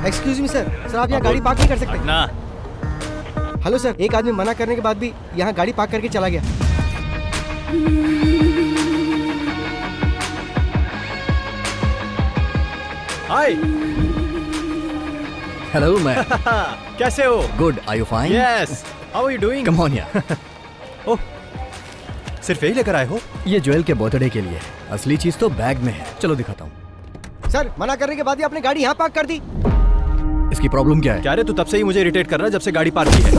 Excuse me sir, आप यहाँ गाड़ी पार्क नहीं कर सकते ना। हेलो सर, एक आदमी मना करने के बाद भी यहाँ गाड़ी पार्क करके चला गया। हाय। Hello ma'am. कैसे हो? Good, are you fine? Yes, how are you doing? Come on यार। ओह, सिर्फ यही लेकर आए हो? ये ज्वेल के बर्थडे के लिए, असली चीज तो बैग में है। चलो दिखाता हूँ। सर, मना करने के बाद ही आपने गाड़ी यहाँ पार्क कर दी। इसकी प्रॉब्लम क्या है? क्या रे, तू तब से ही मुझे इरिटेट कर रहा है जब से गाड़ी पार्क की है।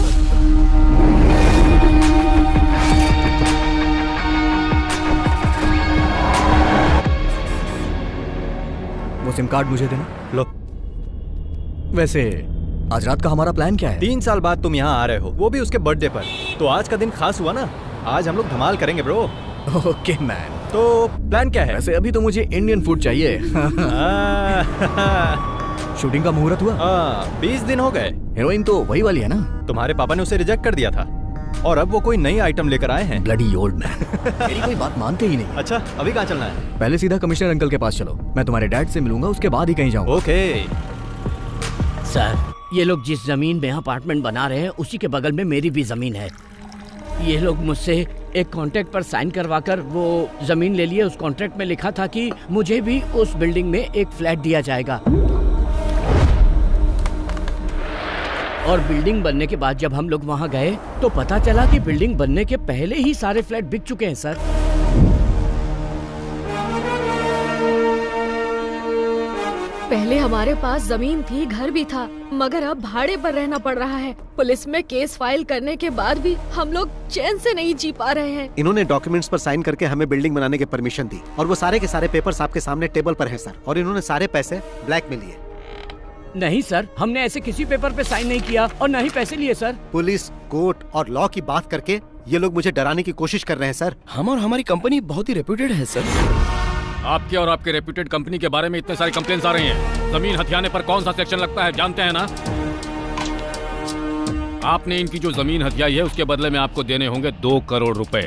वो सिम कार्ड मुझे देना। लो। वैसे आज रात का हमारा प्लान क्या है? 3 साल बाद तुम यहाँ आ रहे हो, वो भी उसके बर्थडे पर। तो आज का दिन खास हुआ ना, आज हम लोग धमाल करेंगे ब्रो। Okay man. तो प्लान क्या है? वैसे अभी तो मुझे इंडियन फूड चाहिए। शूटिंग का मुहूर्त हुआ? 20 दिन हो गए। हीरोइन तो वही वाली है ना? तुम्हारे पापा ने उसे रिजेक्ट कर दिया था और अब वो कोई नई आइटम लेकर आए हैं। Bloody old man. मेरी कोई बात मानते ही नहीं। अच्छा, अभी कहाँ चलना है? पहले सीधा कमिश्नर अंकल के पास चलो, मैं तुम्हारे डैड से मिलूंगा, उसके बाद ही कहीं जाऊंगा। ओके। सर, ये लोग जिस जमीन में अपार्टमेंट बना रहे हैं उसी के बगल में मेरी भी जमीन है। ये लोग मुझसे एक कॉन्ट्रैक्ट पर साइन करवाकर वो जमीन ले लिए। उस कॉन्ट्रैक्ट में लिखा था कि मुझे भी उस बिल्डिंग में एक फ्लैट दिया जाएगा। और बिल्डिंग बनने के बाद जब हम लोग वहाँ गए तो पता चला कि बिल्डिंग बनने के पहले ही सारे फ्लैट बिक चुके हैं सर। पहले हमारे पास जमीन थी, घर भी था, मगर अब भाड़े पर रहना पड़ रहा है। पुलिस में केस फाइल करने के बाद भी हम लोग चैन से नहीं जी पा रहे हैं। इन्होंने डॉक्यूमेंट्स पर साइन करके हमें बिल्डिंग बनाने की परमिशन दी और वो सारे के सारे पेपर्स आपके सामने टेबल पर हैं सर। और इन्होंने सारे पैसे ब्लैक में लिए। नहीं सर, हमने ऐसे किसी पेपर पे साइन नहीं किया और न ही पैसे लिए सर। पुलिस, कोर्ट और लॉ की बात करके ये लोग मुझे डराने की कोशिश कर रहे हैं सर। हम और हमारी कंपनी बहुत ही रेप्यूटेड है सर। आपके और आपके रेप्यूटेड कंपनी के बारे में इतने सारे कंप्लेंट्स आ रही हैं। जमीन हथियाने पर कौन सा सेक्शन लगता है जानते हैं ना? आपने इनकी जो जमीन हथियाई है उसके बदले में आपको देने होंगे 2 करोड़ रुपए।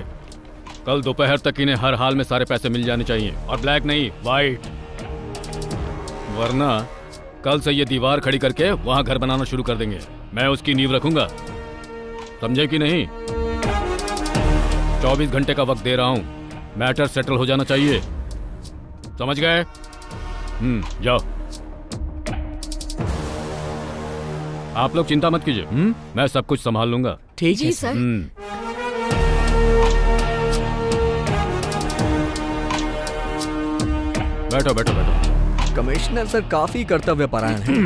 कल दोपहर तक इन्हें हर हाल में सारे पैसे मिल जाने चाहिए, और ब्लैक नहीं, व्हाइट। वरना कल से ये दीवार खड़ी करके वहां घर बनाना शुरू कर देंगे। मैं उसकी नींव रखूंगा, समझे कि नहीं? 24 घंटे का वक्त दे रहा हूं, मैटर सेटल हो जाना चाहिए, समझ गए? जाओ। आप लोग चिंता मत कीजिए, मैं सब कुछ संभाल लूंगा। ठीक है सर। बैठो बैठो बैठो। कमिश्नर सर काफी कर्तव्य परायण हैं।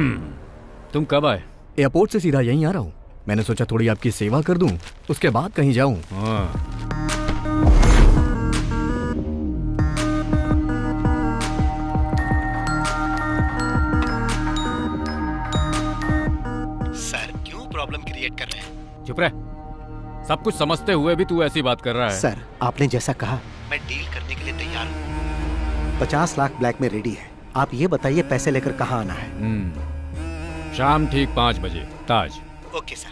तुम कब आए? एयरपोर्ट से सीधा यहीं आ रहा हूँ। मैंने सोचा थोड़ी आपकी सेवा कर दूं, उसके बाद कहीं जाऊं। हाँ। सर क्यों प्रॉब्लम क्रिएट कर रहे हैं? चुप रह। सब कुछ समझते हुए भी तू ऐसी बात कर रहा है। सर आपने जैसा कहा मैं डील करने के लिए तैयार हूँ। 50 लाख ब्लैक में रेडी है। आप ये बताइए पैसे लेकर कहाँ आना है? शाम ठीक 5 बजे ताज। Okay sir.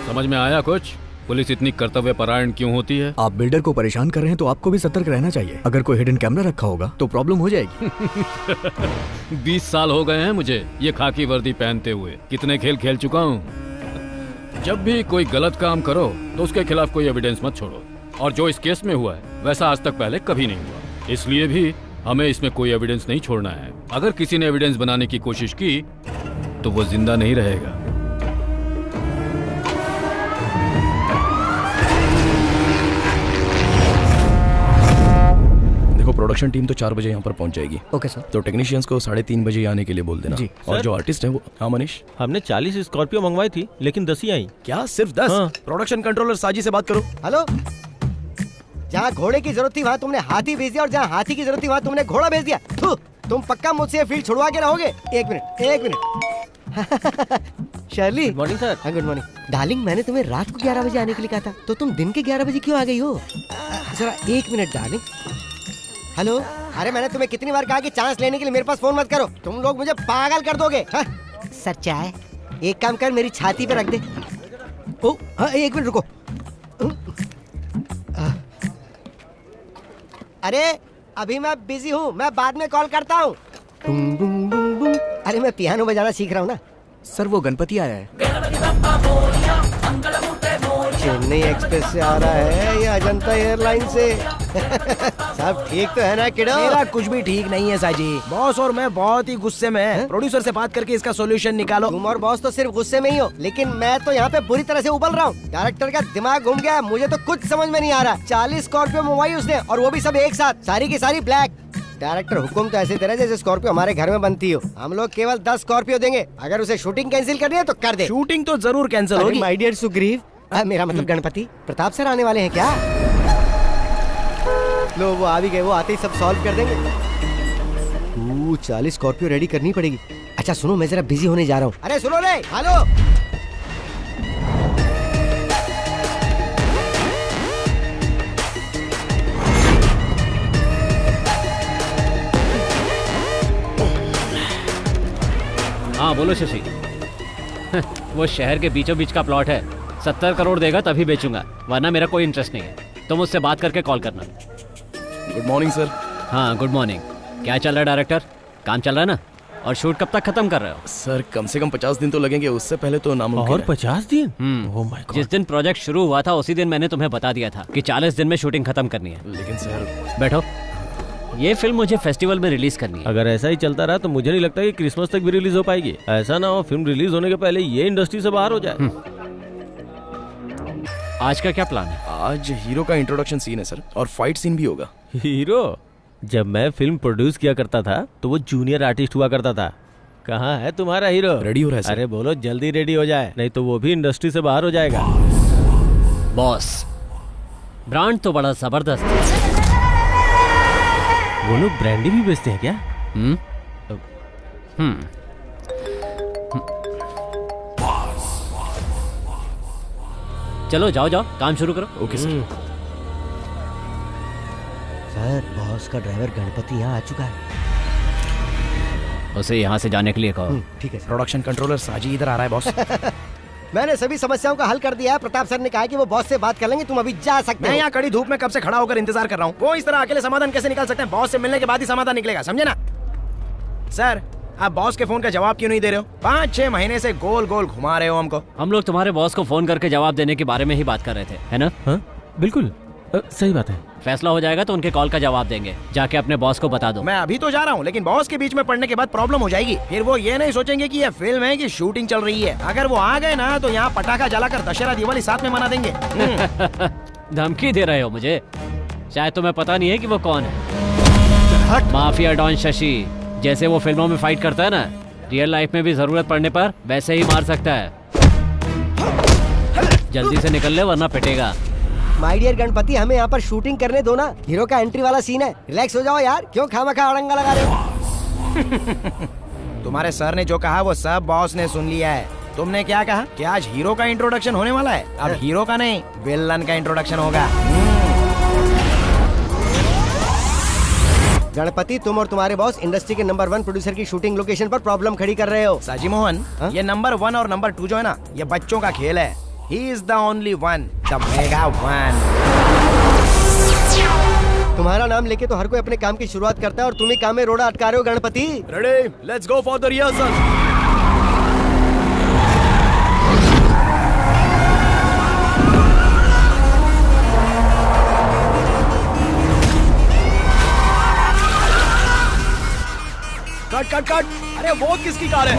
समझ में आया कुछ? पुलिस इतनी कर्तव्य परायण क्यों होती है? आप बिल्डर को परेशान कर रहे हैं तो आपको भी सतर्क रहना चाहिए। अगर कोई हिडन कैमरा रखा होगा तो प्रॉब्लम हो जाएगी। 20 साल हो गए हैं मुझे ये खाकी वर्दी पहनते हुए। कितने खेल खेल चुका हूँ। जब भी कोई गलत काम करो तो उसके खिलाफ कोई एविडेंस मत छोड़ो। और जो इस केस में हुआ है वैसा आज तक पहले कभी नहीं हुआ। इसलिए भी हमें इसमें कोई एविडेंस नहीं छोड़ना है। अगर किसी ने एविडेंस बनाने की कोशिश की तो वो जिंदा नहीं रहेगा। देखो प्रोडक्शन टीम तो 4 बजे यहाँ पर पहुँच जाएगी। Okay sir. तो टेक्नीशियंस को 3:30 बजे आने के लिए बोल देना। जी। और जो आर्टिस्ट है वो। हाँ मनीष। हमने 40 स्कॉर्पियो मंगवाई थी लेकिन 10 ही आई। क्या सिर्फ 10? हाँ। प्रोडक्शन कंट्रोलर साजी से बात करो। हेलो, जहाँ घोड़े की जरूरत थी वहाँ तुमने हाथी भेज दिया और जहाँ हाथी की जरूरत थी वहाँ तुमने घोड़ा भेज दिया। तुम पक्का मुझसे ये फील्ड छुड़वा के रहोगे? एक minute. Shirley. Good morning sir. हाँ गुड मॉर्निंग। डार्लिंग मैंने तुम्हें रात को 11 बजे आने के लिए कहा था, तो तुम दिन के 11 बजे क्यों आ गई हो? जरा 1 मिनट डार्लिंग। हेलो, अरे मैंने तुम्हें कितनी बार कहा कि चांस लेने के लिए मेरे पास फोन मत करो। तुम लोग मुझे पागल कर दोगे। हाँ? सर चाय एक काम कर, मेरी छाती पे रख दे। ओ हाँ 1 मिनट रुको। अरे अभी मैं बिजी हूँ, मैं बाद में कॉल करता हूँ। अरे मैं पियानो बजाना सीख रहा हूँ ना। सर वो गणपति आया है। चेन्नई एक्सप्रेस से आ रहा है या अजंता एयरलाइन से? सब ठीक तो है ना किडो? मेरा कुछ भी ठीक नहीं है साजी। बॉस और मैं बहुत ही गुस्से में हैं। प्रोड्यूसर से बात करके इसका सॉल्यूशन निकालो। तुम और बॉस तो सिर्फ गुस्से में ही हो, लेकिन मैं तो यहाँ पे बुरी तरह से उबल रहा हूँ। डायरेक्टर का दिमाग घूम गया है, मुझे तो कुछ समझ में नहीं आ रहा। 40 स्कॉर्पियो मंगवाई उसने और वो भी सब एक साथ, सारी की सारी ब्लैक। डायरेक्टर हुक्म तो ऐसे दे रहा है जैसे स्कॉर्पियो हमारे घर में बनती हो। हम लोग केवल 10 स्कॉर्पियो देंगे। अगर उसे शूटिंग कैंसिल करनी है तो कर दे। शूटिंग तो जरूर कैंसिल होगी। माय डियर सुग्रीव, मेरा मतलब गणपति प्रताप सर आने वाले हैं क्या? लो वो आ भी गए, वो आते ही सब सॉल्व कर देंगे। 40 स्कॉर्पियो रेडी करनी पड़ेगी। अच्छा सुनो, मैं जरा बिजी होने जा रहा हूँ। अरे सुनो रे, हेलो। हाँ बोलो शशि। वो शहर के बीचों बीच का प्लॉट है, 70 करोड़ देगा तभी बेचूंगा, वरना मेरा कोई इंटरेस्ट नहीं है। तुम उससे बात करके कॉल करना। Good morning sir. हाँ गुड मॉर्निंग। क्या चल रहा है डायरेक्टर? काम चल रहा है ना? और शूट कब तक खत्म कर रहे हो? सर कम से कम 50 दिन तो लगेंगे, उससे पहले तो नामुमकिन और है। 50 दिन? Oh my God. जिस दिन प्रोजेक्ट शुरू हुआ था उसी दिन मैंने तुम्हें बता दिया था कि 40 दिन में शूटिंग खत्म करनी है। लेकिन सर। बैठो। ये फिल्म मुझे फेस्टिवल में रिलीज करनी है। अगर ऐसा ही चलता रहा तो मुझे नहीं लगता कि क्रिसमस तक भी रिलीज हो पाएगी। ऐसा ना हो फिल्म रिलीज होने के पहले ये इंडस्ट्री से बाहर हो जाए। आज का क्या प्लान है? आज हीरो का इंट्रोडक्शन सीन है सर, और फाइट सीन भी होगा। हीरो? जब मैं फिल्म प्रोड्यूस किया करता था तो वो जूनियर आर्टिस्ट हुआ करता था। कहाँ है तुम्हारा हीरो? रेडी हो रहा है सर। अरे बोलो जल्दी रेडी हो जाए, नहीं तो वो भी इंडस्ट्री से बाहर हो जाएगा। बॉस, ब्रांड तो बड़ा जबरदस्त है। वो लोग ब्रांडी भी बेचते हैं क्या? चलो जाओ जाओ, काम शुरू करो। Okay sir. सर बॉस का ड्राइवर गणपति यहाँ आ चुका है। उसे यहाँ से जाने के लिए कहो। ठीक है सर। प्रोडक्शन कंट्रोलर साजी इधर आ रहा है बॉस। मैंने सभी समस्याओं का हल कर दिया है। प्रताप सर ने कहा कि वो बॉस से बात कर लेंगे, तुम अभी जा सकते मैं हो। यहाँ कड़ी धूप में कब से खड़ा होकर इंतजार कर रहा हूँ। वो इस तरह अकेले समाधान कैसे निकाल सकते हैं? बॉस से मिलने के बाद ही समाधान निकलेगा, समझे ना? सर आप बॉस के फोन का जवाब क्यों नहीं दे रहे हो? 5-6 महीने से गोल गोल घुमा रहे हो हमको। हम लोग तुम्हारे बॉस को फोन करके जवाब देने के बारे में ही बात कर रहे थे, है ना? हाँ बिल्कुल सही बात है। फैसला हो जाएगा तो उनके कॉल का जवाब देंगे। जाके अपने बॉस को बता दो। मैं अभी तो जा रहा हूँ, लेकिन बॉस के बीच में पड़ने के बाद प्रॉब्लम हो जाएगी। फिर वो ये नहीं सोचेंगे कि ये फिल्म है कि शूटिंग चल रही है। अगर वो आ गए ना तो यहाँ पटाखा जलाकर दशहरा दिवाली साथ में मना देंगे। धमकी दे रहे हो मुझे? शायद तुम्हें पता नहीं है कि वो कौन है। हट। माफिया डॉन शशि, जैसे वो फिल्मों में फाइट करता है ना, रियल लाइफ में भी जरूरत पड़ने पर वैसे ही मार सकता है। जल्दी से निकल ले वरना पिटेगा। माय डियर गणपति, हमें यहाँ पर शूटिंग करने दो ना, हीरो का एंट्री वाला सीन है। रिलैक्स हो जाओ यार, क्यों खामखा अड़ंगा लगा रहे हो? तुम्हारे सर ने जो कहा वो सब बॉस ने सुन लिया है। तुमने क्या कहा कि आज हीरो का इंट्रोडक्शन होने वाला है? अब हीरो का नहीं, विलन का इंट्रोडक्शन होगा। गणपति, तुम और तुम्हारे बॉस इंडस्ट्री के नंबर 1 प्रोड्यूसर की शूटिंग लोकेशन पर प्रॉब्लम खड़ी कर रहे हो। साजी मोहन, ये नंबर 1 और नंबर 2 जो है ना, ये बच्चों का खेल है। He is the only one, the mega one. तुम्हारा नाम लेके तो हर कोई अपने काम की शुरुआत करता है और तुम ही काम में रोड़ा अटका रहे हो Ganpati. Ready, let's go for the rehearsal. Cut cut cut. अरे वो किसकी कार है?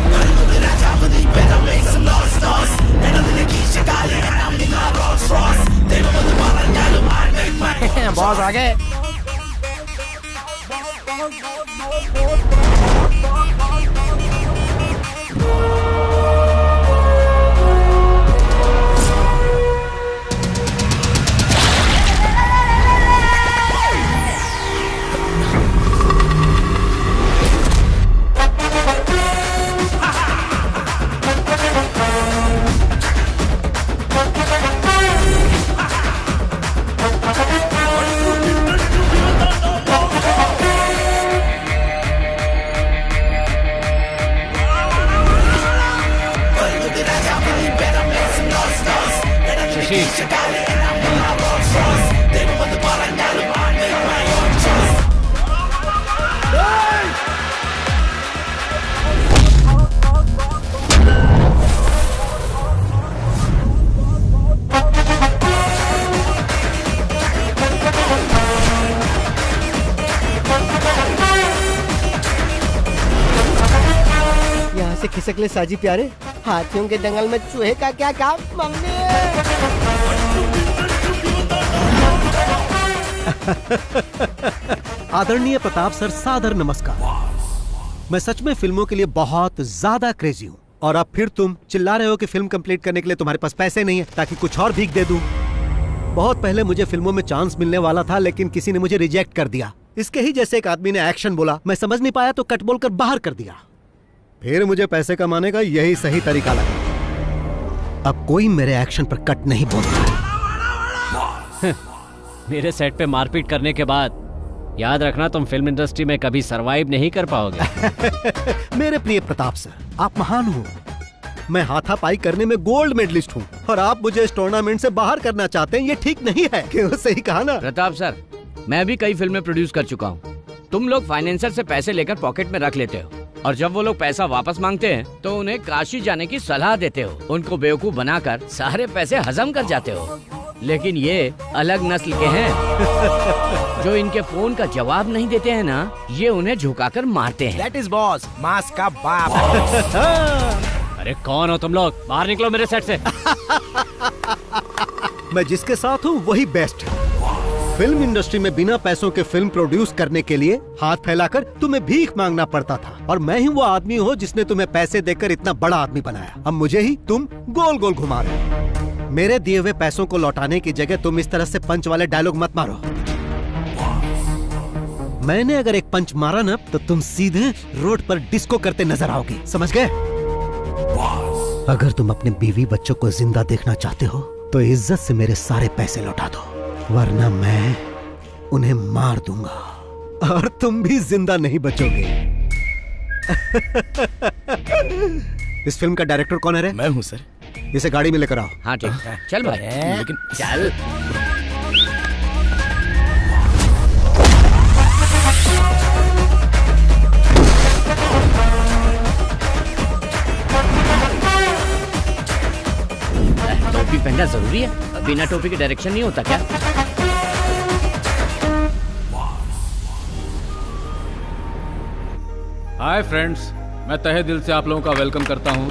बॉस आ गए। यहाँ से खिसक ले साजी प्यारे, हाथियों के जंगल में चूहे का क्या काम। मम्मी आदरणीय प्रताप सर, सादर नमस्कार। मैं सच में फिल्मों के लिए बहुत ज्यादा क्रेजी हूँ और अब फिर तुम चिल्ला रहे हो कि फिल्म कंप्लीट करने के लिए तुम्हारे पास पैसे नहीं है ताकि कुछ और भीख दे दूं। बहुत पहले मुझे फिल्मों में चांस मिलने वाला था, लेकिन किसी ने मुझे रिजेक्ट कर दिया। इसके ही जैसे एक आदमी ने एक्शन बोला, मैं समझ नहीं पाया तो कट बोलकर बाहर कर दिया। फिर मुझे पैसे कमाने का यही सही तरीका लगा। अब कोई मेरे एक्शन पर कट नहीं बोलता। मेरे सेट पे मारपीट करने के बाद याद रखना, तुम फिल्म इंडस्ट्री में कभी सरवाइव नहीं कर पाओगे। मेरे प्रिय प्रताप सर, आप महान हो। मैं हाथापाई करने में गोल्ड मेडलिस्ट हूँ और आप मुझे इस टूर्नामेंट से बाहर करना चाहते हैं, ये ठीक नहीं है। क्यों? सही कहा ना प्रताप सर, मैं भी कई फिल्में प्रोड्यूस कर चुका हूँ। तुम लोग फाइनेंसर से पैसे लेकर पॉकेट में रख लेते हो और जब वो लोग पैसा वापस मांगते हैं तो उन्हें काशी जाने की सलाह देते हो। उनको बेवकूफ बनाकर सारे पैसे हजम कर जाते हो। लेकिन ये अलग नस्ल के हैं जो इनके फोन का जवाब नहीं देते हैं ना, ये उन्हें झुकाकर मारते हैं। That is boss, मास का बाप। अरे कौन हो तुम लोग? बाहर निकलो मेरे सेट से। मैं जिसके साथ हूँ वही बेस्ट है। फिल्म इंडस्ट्री में बिना पैसों के फिल्म प्रोड्यूस करने के लिए हाथ फैलाकर तुम्हें भीख मांगना पड़ता था और मैं ही वो आदमी हूँ जिसने तुम्हें पैसे देकर इतना बड़ा आदमी बनाया। अब मुझे ही तुम गोल गोल घुमा रहे हो। मेरे दिए हुए पैसों को लौटाने की जगह तुम इस तरह से पंच वाले डायलॉग मत मारो। मैंने अगर एक पंच मारा ना तो तुम सीधे रोड पर डिस्को करते नजर आओगे, समझ गए? अगर तुम अपने बीवी बच्चों को जिंदा देखना चाहते हो तो इज्जत से मेरे सारे पैसे लौटा दो, वरना मैं उन्हें मार दूंगा और तुम भी जिंदा नहीं बचोगे। इस फिल्म का डायरेक्टर कौन है रे? मैं हूँ सर। इसे गाड़ी में लेकर आओ। हाँ ठीक है, चल भाई। लेकिन चल। टोपी पहनना जरूरी है, बिना टोपी के डायरेक्शन नहीं होता क्या? हाय फ्रेंड्स, मैं तहे दिल से आप लोगों का वेलकम करता हूँ।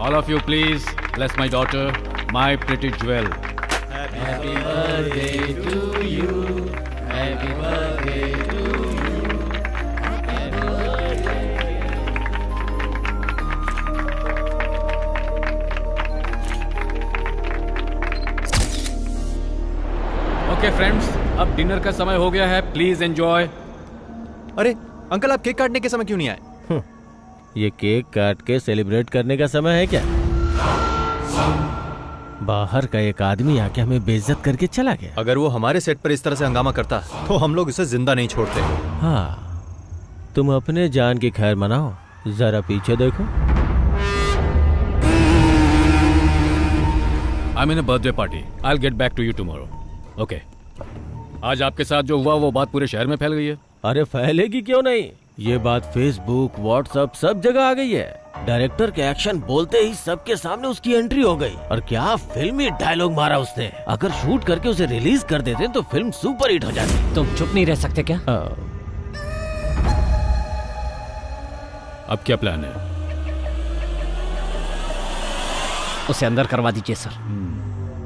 All of you please bless my daughter, my pretty jewel. Happy birthday to you, happy birthday to you. Friends, अब डिनर का समय हो गया है, प्लीज एंजॉय। अरे अंकल, आप केक काटने के समय क्यों नहीं आए? ये केक काट के सेलिब्रेट करने का समय है क्या? बाहर का एक आदमी आके हमें बेइज्जत करके चला गया। अगर वो हमारे सेट पर इस तरह से हंगामा करता तो हम लोग उसे जिंदा नहीं छोड़ते। हाँ, तुम अपने जान की खैर मनाओ, जरा पीछे देखो। I mean birthday party, I will get back to you tomorrow. Okay, आज आपके साथ जो हुआ वो बात पूरे शहर में फैल गई है। अरे फैलेगी क्यों नहीं, ये बात फेसबुक व्हाट्सएप सब जगह आ गई है। डायरेक्टर के एक्शन बोलते ही सबके सामने उसकी एंट्री हो गई। और क्या फिल्मी डायलॉग मारा उसने। अगर शूट करके उसे रिलीज कर देते तो फिल्म सुपर हिट हो जाती। तुम चुप नहीं रह सकते क्या? अब क्या प्लान है? उसे अंदर करवा दीजिए सर,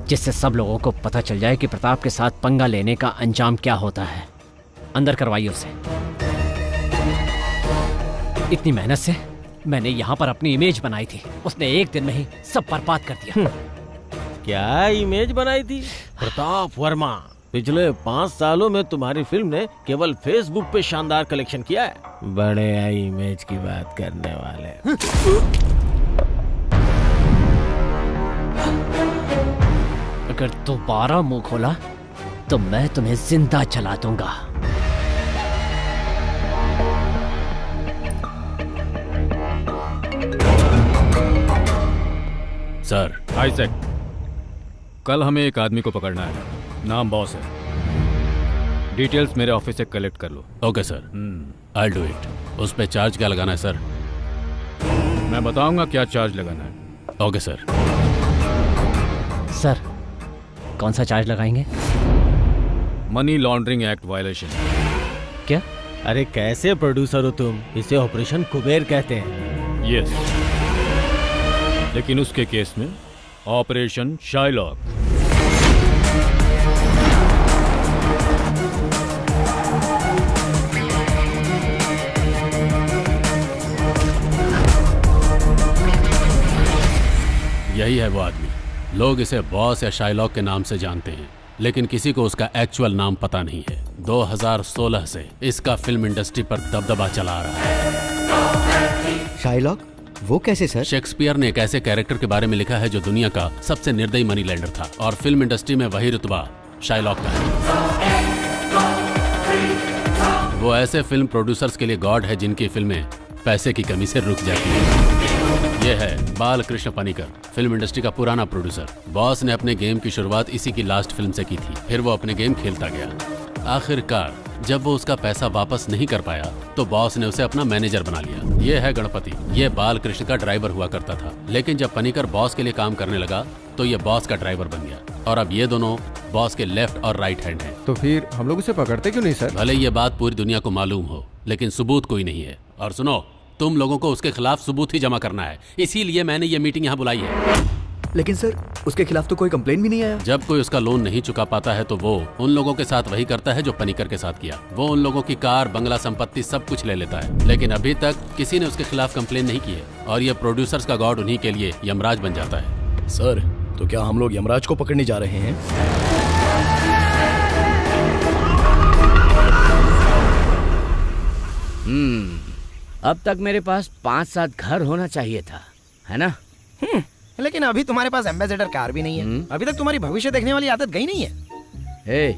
जिससे सब लोगों को पता चल जाए कि प्रताप के साथ पंगा लेने का अंजाम क्या होता है। अंदर करवाइए उसे। इतनी मेहनत से मैंने यहाँ पर अपनी इमेज बनाई थी, उसने एक दिन में ही सब बर्बाद कर दिया। क्या इमेज बनाई थी? प्रताप वर्मा, पिछले 5 सालों में तुम्हारी फिल्म ने केवल फेसबुक पे शानदार कलेक्शन किया है। बड़े आई इमेज की बात करने वाले। अगर दोबारा मुंह खोला तो मैं तुम्हें जिंदा जला दूंगा। सर, आइजैक, कल हमें एक आदमी को पकड़ना है, नाम बॉस है। डिटेल्स मेरे ऑफिस से कलेक्ट कर लो। Okay sir, I do it. उस पे चार्ज क्या लगाना है सर? मैं बताऊंगा क्या चार्ज लगाना है। Okay sir. सर, कौन सा चार्ज लगाएंगे? Money laundering act violation. क्या? अरे कैसे प्रोड्यूसर हो तुम? इसे ऑपरेशन कुबेर कहते हैं। यस, लेकिन उसके केस में ऑपरेशन शाइलॉक। यही है वो आदमी। लोग इसे बॉस या शाइलॉक के नाम से जानते हैं, लेकिन किसी को उसका एक्चुअल नाम पता नहीं है। 2016 से इसका फिल्म इंडस्ट्री पर दबदबा चला आ रहा है। शाइलॉक? वो कैसे सर? शेक्सपियर ने एक ऐसे कैरेक्टर के बारे में लिखा है जो दुनिया का सबसे निर्दयी मनी लेंडर था, और फिल्म इंडस्ट्री में वही रुतबा शाइलॉक का है। वो ऐसे फिल्म प्रोड्यूसर्स के लिए गॉड है जिनकी फिल्में पैसे की कमी से रुक जाती है। ये है बालकृष्ण पनिकर, फिल्म इंडस्ट्री का पुराना प्रोड्यूसर। बॉस ने अपने गेम की शुरुआत इसी की लास्ट फिल्म से की थी। फिर वो अपने गेम खेलता गया। आखिरकार जब वो उसका पैसा वापस नहीं कर पाया तो बॉस ने उसे अपना मैनेजर बना लिया। ये है गणपति, ये बालकृष्ण का ड्राइवर हुआ करता था। लेकिन जब पनिकर बॉस के लिए काम करने लगा तो ये बॉस का ड्राइवर बन गया, और अब ये दोनों बॉस के लेफ्ट और राइट हैंड हैं। तो फिर हम लोग उसे पकड़ते क्यों नहीं सर? भले ये बात पूरी दुनिया को मालूम हो, लेकिन सबूत कोई नहीं है। और सुनो, तुम लोगों को उसके खिलाफ सबूत ही जमा करना है, इसीलिए मैंने ये मीटिंग यहाँ बुलाई है। लेकिन सर, उसके खिलाफ तो कोई कंप्लेंट भी नहीं आया। जब कोई उसका लोन नहीं चुका पाता है तो वो उन लोगों के साथ वही करता है जो पनिकर के साथ किया। वो उन लोगों की कार, बंगला, संपत्ति सब कुछ ले लेता है, लेकिन अभी तक किसी ने उसके खिलाफ कंप्लेन नहीं की है। और ये प्रोड्यूसर्स का गॉड उन्हीं के लिए यमराज बन जाता है। सर, तो क्या हम लोग यमराज को पकड़ने जा रहे हैं? अब तक मेरे पास 5-7 घर होना चाहिए था, है ना? लेकिन अभी तुम्हारे पास एम्बेसडर कार भी नहीं है। अभी तक तुम्हारी भविष्य देखने वाली आदत गई नहीं है।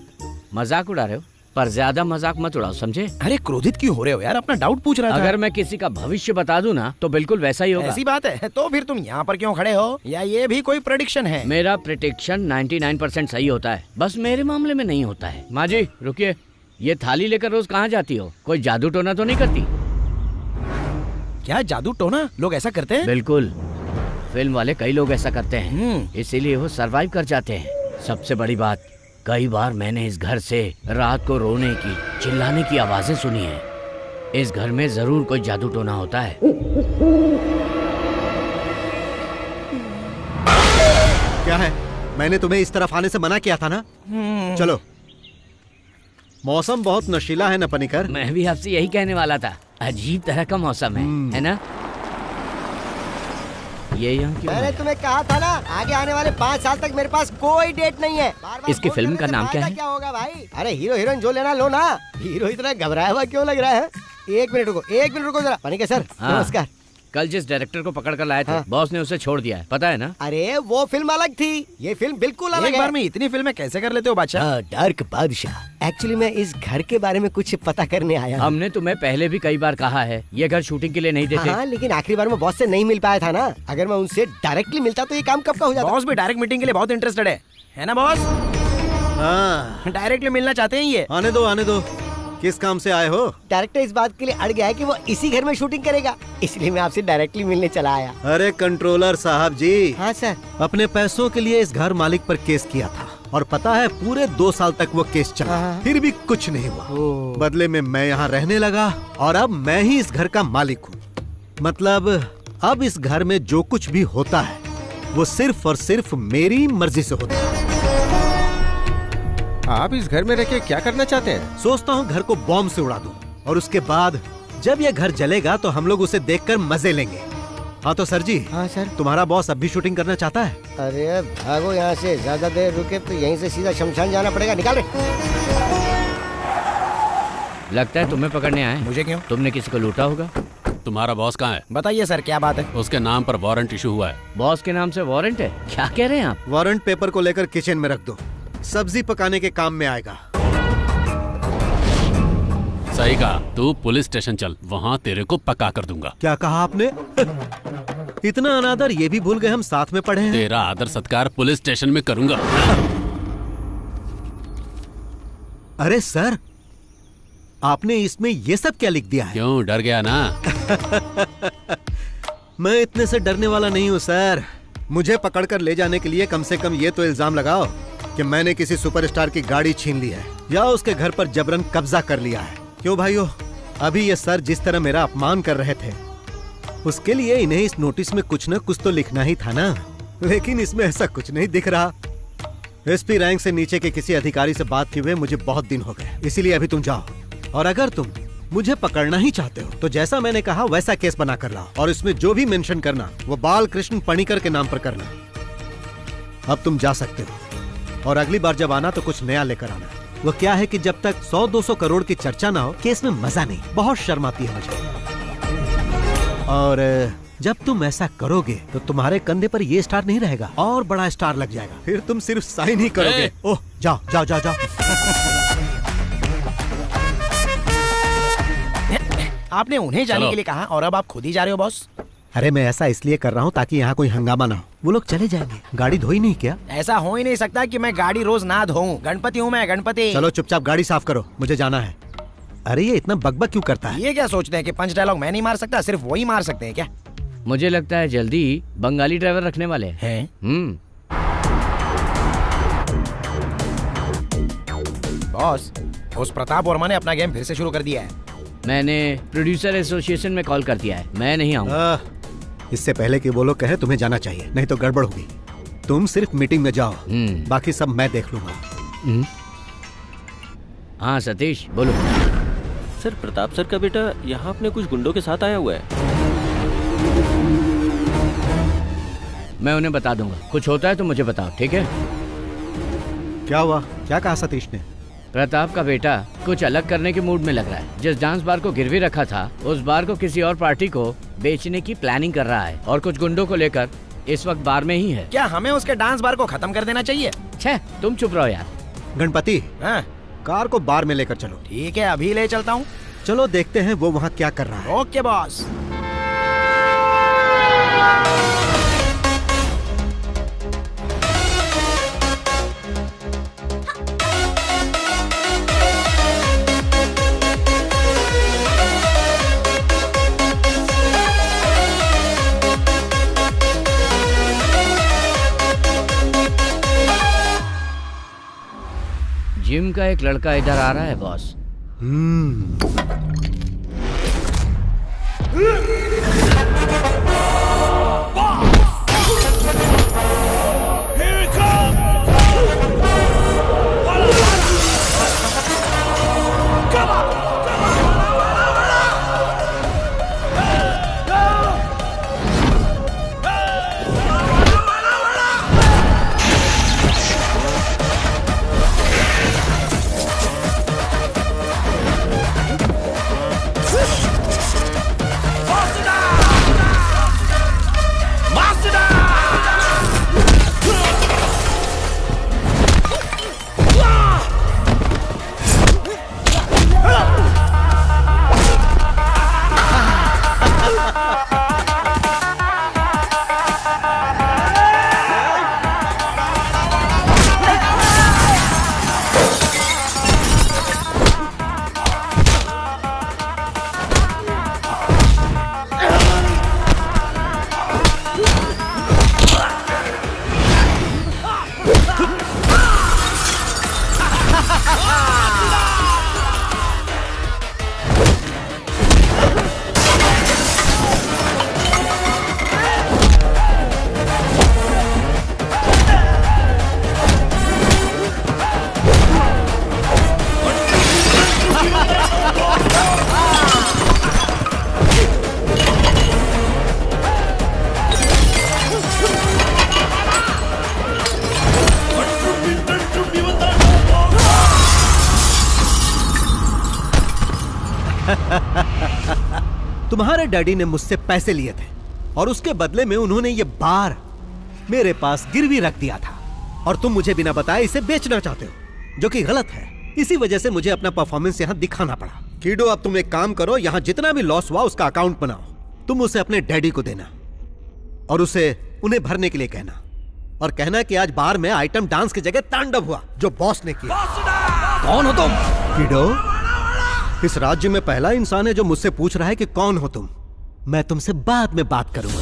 मजाक उड़ा रहे हो, पर ज्यादा मजाक मत उड़ाओ, समझे? अरे क्रोधित क्यों हो रहे हो यार? अपना डाउट पूछ रहा था। अगर मैं किसी का भविष्य बता दूं ना तो बिल्कुल वैसा ही होगा। ऐसी बात है तो फिर तुम यहाँ पर क्यों खड़े हो? या ये भी कोई प्रेडिक्शन है? मेरा प्रेडिक्शन 99% सही होता है, बस मेरे मामले में नहीं होता है। माँ जी रुकिए, ये थाली लेकर रोज कहाँ जाती हो? कोई जादू टोना तो नहीं करती? क्या जादू टोना? लोग ऐसा करते हैं? बिल्कुल, फिल्म वाले कई लोग ऐसा करते हैं, इसीलिए वो सरवाइव कर जाते हैं। सबसे बड़ी बात, कई बार मैंने इस घर से रात को रोने की, चिल्लाने की आवाजें सुनी है। इस घर में जरूर कोई जादू टोना होता है। क्या है? मैंने तुम्हें इस तरफ आने से मना किया था ना? चलो। मौसम बहुत नशीला है ना पनिकर? मैं भी आपसे यही कहने वाला था, अजीब तरह का मौसम है ना? ये यहाँ क्यों मैंने है? तुम्हें कहा था ना, आगे आने वाले 5 साल तक मेरे पास कोई डेट नहीं है। बार-बार इसकी फोन फिल्म करने का से नाम क्या फायदा है? क्या होगा भाई? अरे हीरो हीरोइन जो लेना लो ना। हीरो इतना घबराया हुआ क्यों लग रहा है? 1 मिनट रुको जरा। पनिकर सर, हाँ। नमस्कार। कल जिस डायरेक्टर को पकड़ कर लाए थे, हाँ। बॉस ने उसे छोड़ दिया है, पता है ना? अरे वो फिल्म अलग थी, ये फिल्म बिल्कुल अलग एक है। बार में इतनी फिल्में कैसे कर लेते हो बादशाह? डार्क बादशाह। एक्चुअली मैं इस घर के बारे में कुछ पता करने आया हूँ। हमने तुम्हें पहले भी कई बार कहा है, ये घर शूटिंग के लिए नहीं देते। हाँ, लेकिन आखिरी बार मैं बॉस से नहीं मिल पाया था ना। अगर मैं उनसे डायरेक्टली मिलता तो ये काम कब का हो जाता। बॉस भी डायरेक्ट मीटिंग के लिए बहुत इंटरेस्टेड है ना बॉस? हाँ, डायरेक्टली मिलना चाहते हैं ये। आने दो। किस काम से आए हो? डायरेक्टर इस बात के लिए अड़ गया है कि वो इसी घर में शूटिंग करेगा, इसलिए मैं आपसे डायरेक्टली मिलने चला आया। अरे कंट्रोलर साहब जी। हाँ सर। अपने पैसों के लिए इस घर मालिक पर केस किया था और पता है पूरे 2 साल तक वो केस चला, हाँ। फिर भी कुछ नहीं हुआ। बदले में मैं यहाँ रहने लगा और अब मैं ही इस घर का मालिक हूँ। मतलब अब इस घर में जो कुछ भी होता है वो सिर्फ और सिर्फ मेरी मर्जी से होता है। आप इस घर में रह के क्या करना चाहते हैं? सोचता हूँ घर को बॉम्ब से उड़ा दूं और उसके बाद जब ये घर जलेगा तो हम लोग उसे देखकर मजे लेंगे। हाँ तो सर जी। हाँ सर। तुम्हारा बॉस अब भी शूटिंग करना चाहता है? अरे भागो यहाँ से, ज्यादा देर रुके तो यहीं से सीधा शमशान जाना पड़ेगा। निकाल रहे। लगता है तुम्हें पकड़ने आए। मुझे क्यों? तुमने किसी को लूटा होगा। तुम्हारा बॉस कहाँ है? बताइए सर, क्या बात है? उसके नाम पर वारंट इशू हुआ है। बॉस के नाम से वारंट है? क्या कह रहे हैं आप? वारंट पेपर को लेकर किचन में रख दो, सब्जी पकाने के काम में आएगा। सही कहा, तू पुलिस स्टेशन चल, वहाँ तेरे को पका कर दूंगा। क्या कहा आपने? इतना अनादर ये भी भूल गए हम साथ में पढ़े हैं। तेरा आदर सत्कार पुलिस स्टेशन में करूंगा। अरे सर, आपने इसमें ये सब क्या लिख दिया है? क्यों, डर गया ना? मैं इतने से डरने वाला नहीं हूँ सर। मुझे पकड़कर ले जाने के लिए कम से कम ये तो इल्जाम लगाओ कि मैंने किसी सुपरस्टार की गाड़ी छीन ली है या उसके घर पर जबरन कब्जा कर लिया है। क्यों भाइयों, अभी ये सर जिस तरह मेरा अपमान कर रहे थे उसके लिए इन्हें इस नोटिस में कुछ न कुछ तो लिखना ही था ना, लेकिन इसमें ऐसा कुछ नहीं दिख रहा। एसपी रैंक से नीचे के किसी अधिकारी से बात किए हुए मुझे बहुत दिन हो गए, इसीलिए अभी तुम जाओ और अगर तुम मुझे पकड़ना ही चाहते हो तो जैसा मैंने कहा वैसा केस बना कर लाओ और इसमें जो भी मेंशन करना वो बाल कृष्ण पणिकर के नाम पर करना। अब तुम जा सकते हो और अगली बार जब आना तो कुछ नया लेकर आना। वो क्या है कि जब तक 100-200 करोड़ की चर्चा ना हो केस में मजा नहीं, बहुत शर्म आती है मुझे। और जब तुम ऐसा करोगे तो तुम्हारे कंधे पर ये स्टार नहीं रहेगा और बड़ा स्टार लग जाएगा, फिर तुम सिर्फ साइन ही करोगे। ओह जाओ जाओ जाओ जाओ। आपने उन्हें जाने के लिए कहा और अब आप खुद ही जा रहे हो बॉस? अरे मैं ऐसा इसलिए कर रहा हूँ ताकि यहाँ कोई हंगामा ना हो। वो लोग चले जाएंगे, गाड़ी धोई नहीं क्या? ऐसा हो ही नहीं सकता कि मैं गाड़ी रोज ना धोऊं। गणपति हूँ मैं, गणपति। चलो चुपचाप गाड़ी साफ करो, मुझे जाना है। अरे ये इतना बकबक क्यों करता है? ये क्या सोचते हैं कि पंच डायलॉग मैं नहीं मार सकता, सिर्फ वही मार सकते हैं क्या? मुझे लगता है जल्दी ही बंगाली ड्राइवर रखने वाले हैं। बॉस, उस प्रताप वर्मा ने अपना गेम फिर से शुरू कर दिया है। मैंने प्रोड्यूसर एसोसिएशन में कॉल कर दिया है, मैं नहीं आऊंगा। इससे पहले कि वो लोग कहे तुम्हें जाना चाहिए, नहीं तो गड़बड़ होगी। तुम सिर्फ मीटिंग में जाओ, बाकी सब मैं देख लूंगा। हाँ सतीश बोलो। सर, प्रताप सर का बेटा यहाँ अपने कुछ गुंडों के साथ आया हुआ है। मैं उन्हें बता दूंगा, कुछ होता है तो मुझे बताओ, ठीक है? क्या हुआ? क्या कहा सतीश ने? प्रताप का बेटा कुछ अलग करने के मूड में लग रहा है। जिस डांस बार को गिरवी रखा था उस बार को किसी और पार्टी को बेचने की प्लानिंग कर रहा है और कुछ गुंडों को लेकर इस वक्त बार में ही है। क्या हमें उसके डांस बार को खत्म कर देना चाहिए? छे, तुम चुप रहो यार। गणपति, हाँ? कार को बार में लेकर चलो। ठीक है, अभी ले चलता हूँ। चलो देखते हैं वो वहाँ क्या कर रहा है। Okay boss. जिम का एक लड़का इधर आ रहा है बॉस। तुम्हारे डैडी ने मुझसे पैसे लिए थे और उसके बदले में उन्होंने ये बार मेरे पास गिरवी रख दिया था और तुम मुझे बिना बताए इसे बेचना चाहते हो, जो कि गलत है। इसी वजह से मुझे अपना परफॉर्मेंस यहाँ दिखाना पड़ा। कीडो, अब तुम एक काम करो, यहाँ जितना भी लॉस हुआ उसका अकाउंट बनाओ। तुम उसे अपने डैडी को देना और उसे उन्हें भरने के लिए कहना, और कहना कि आज बार में आइटम डांस की जगह तांडव हुआ जो बॉस ने किया। कौन हो तुम? कीडो, इस राज्य में पहला इंसान है जो मुझसे पूछ रहा है कि कौन हो तुम। मैं तुमसे बाद में बात करूंगा।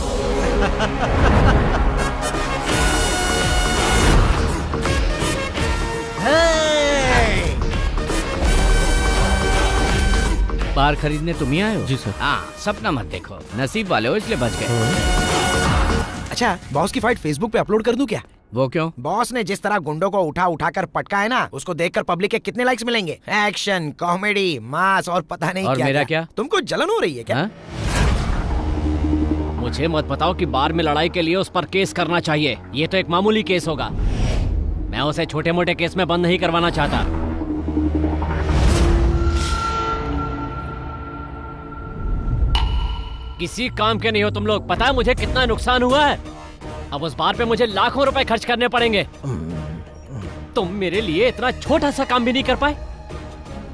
बार खरीदने तुम ही आए हो? जी सर। हाँ, सपना मत देखो, नसीब वाले हो इसलिए बच गए। अच्छा, बॉस की फाइट फेसबुक पे अपलोड कर दूं क्या? वो क्यों? बॉस ने जिस तरह गुंडों को उठा उठा कर पटका है ना, उसको देखकर पब्लिक के कितने लाइक्स मिलेंगे। एक्शन, कॉमेडी, मास और पता नहीं और क्या मेरा क्या। क्या? तुमको जलन हो रही है क्या? हा? मुझे मत बताओ कि बार में लड़ाई के लिए उस पर केस करना चाहिए। ये तो एक मामूली केस होगा। मैं उसे छोटे मोटे केस में बंद नहीं करवाना चाहता। किसी काम के नहीं हो तुम लोग। पता है मुझे कितना नुकसान हुआ है? अब उस बार पे मुझे लाखों रुपए खर्च करने पड़ेंगे। तुम मेरे लिए इतना छोटा सा काम भी नहीं कर पाए।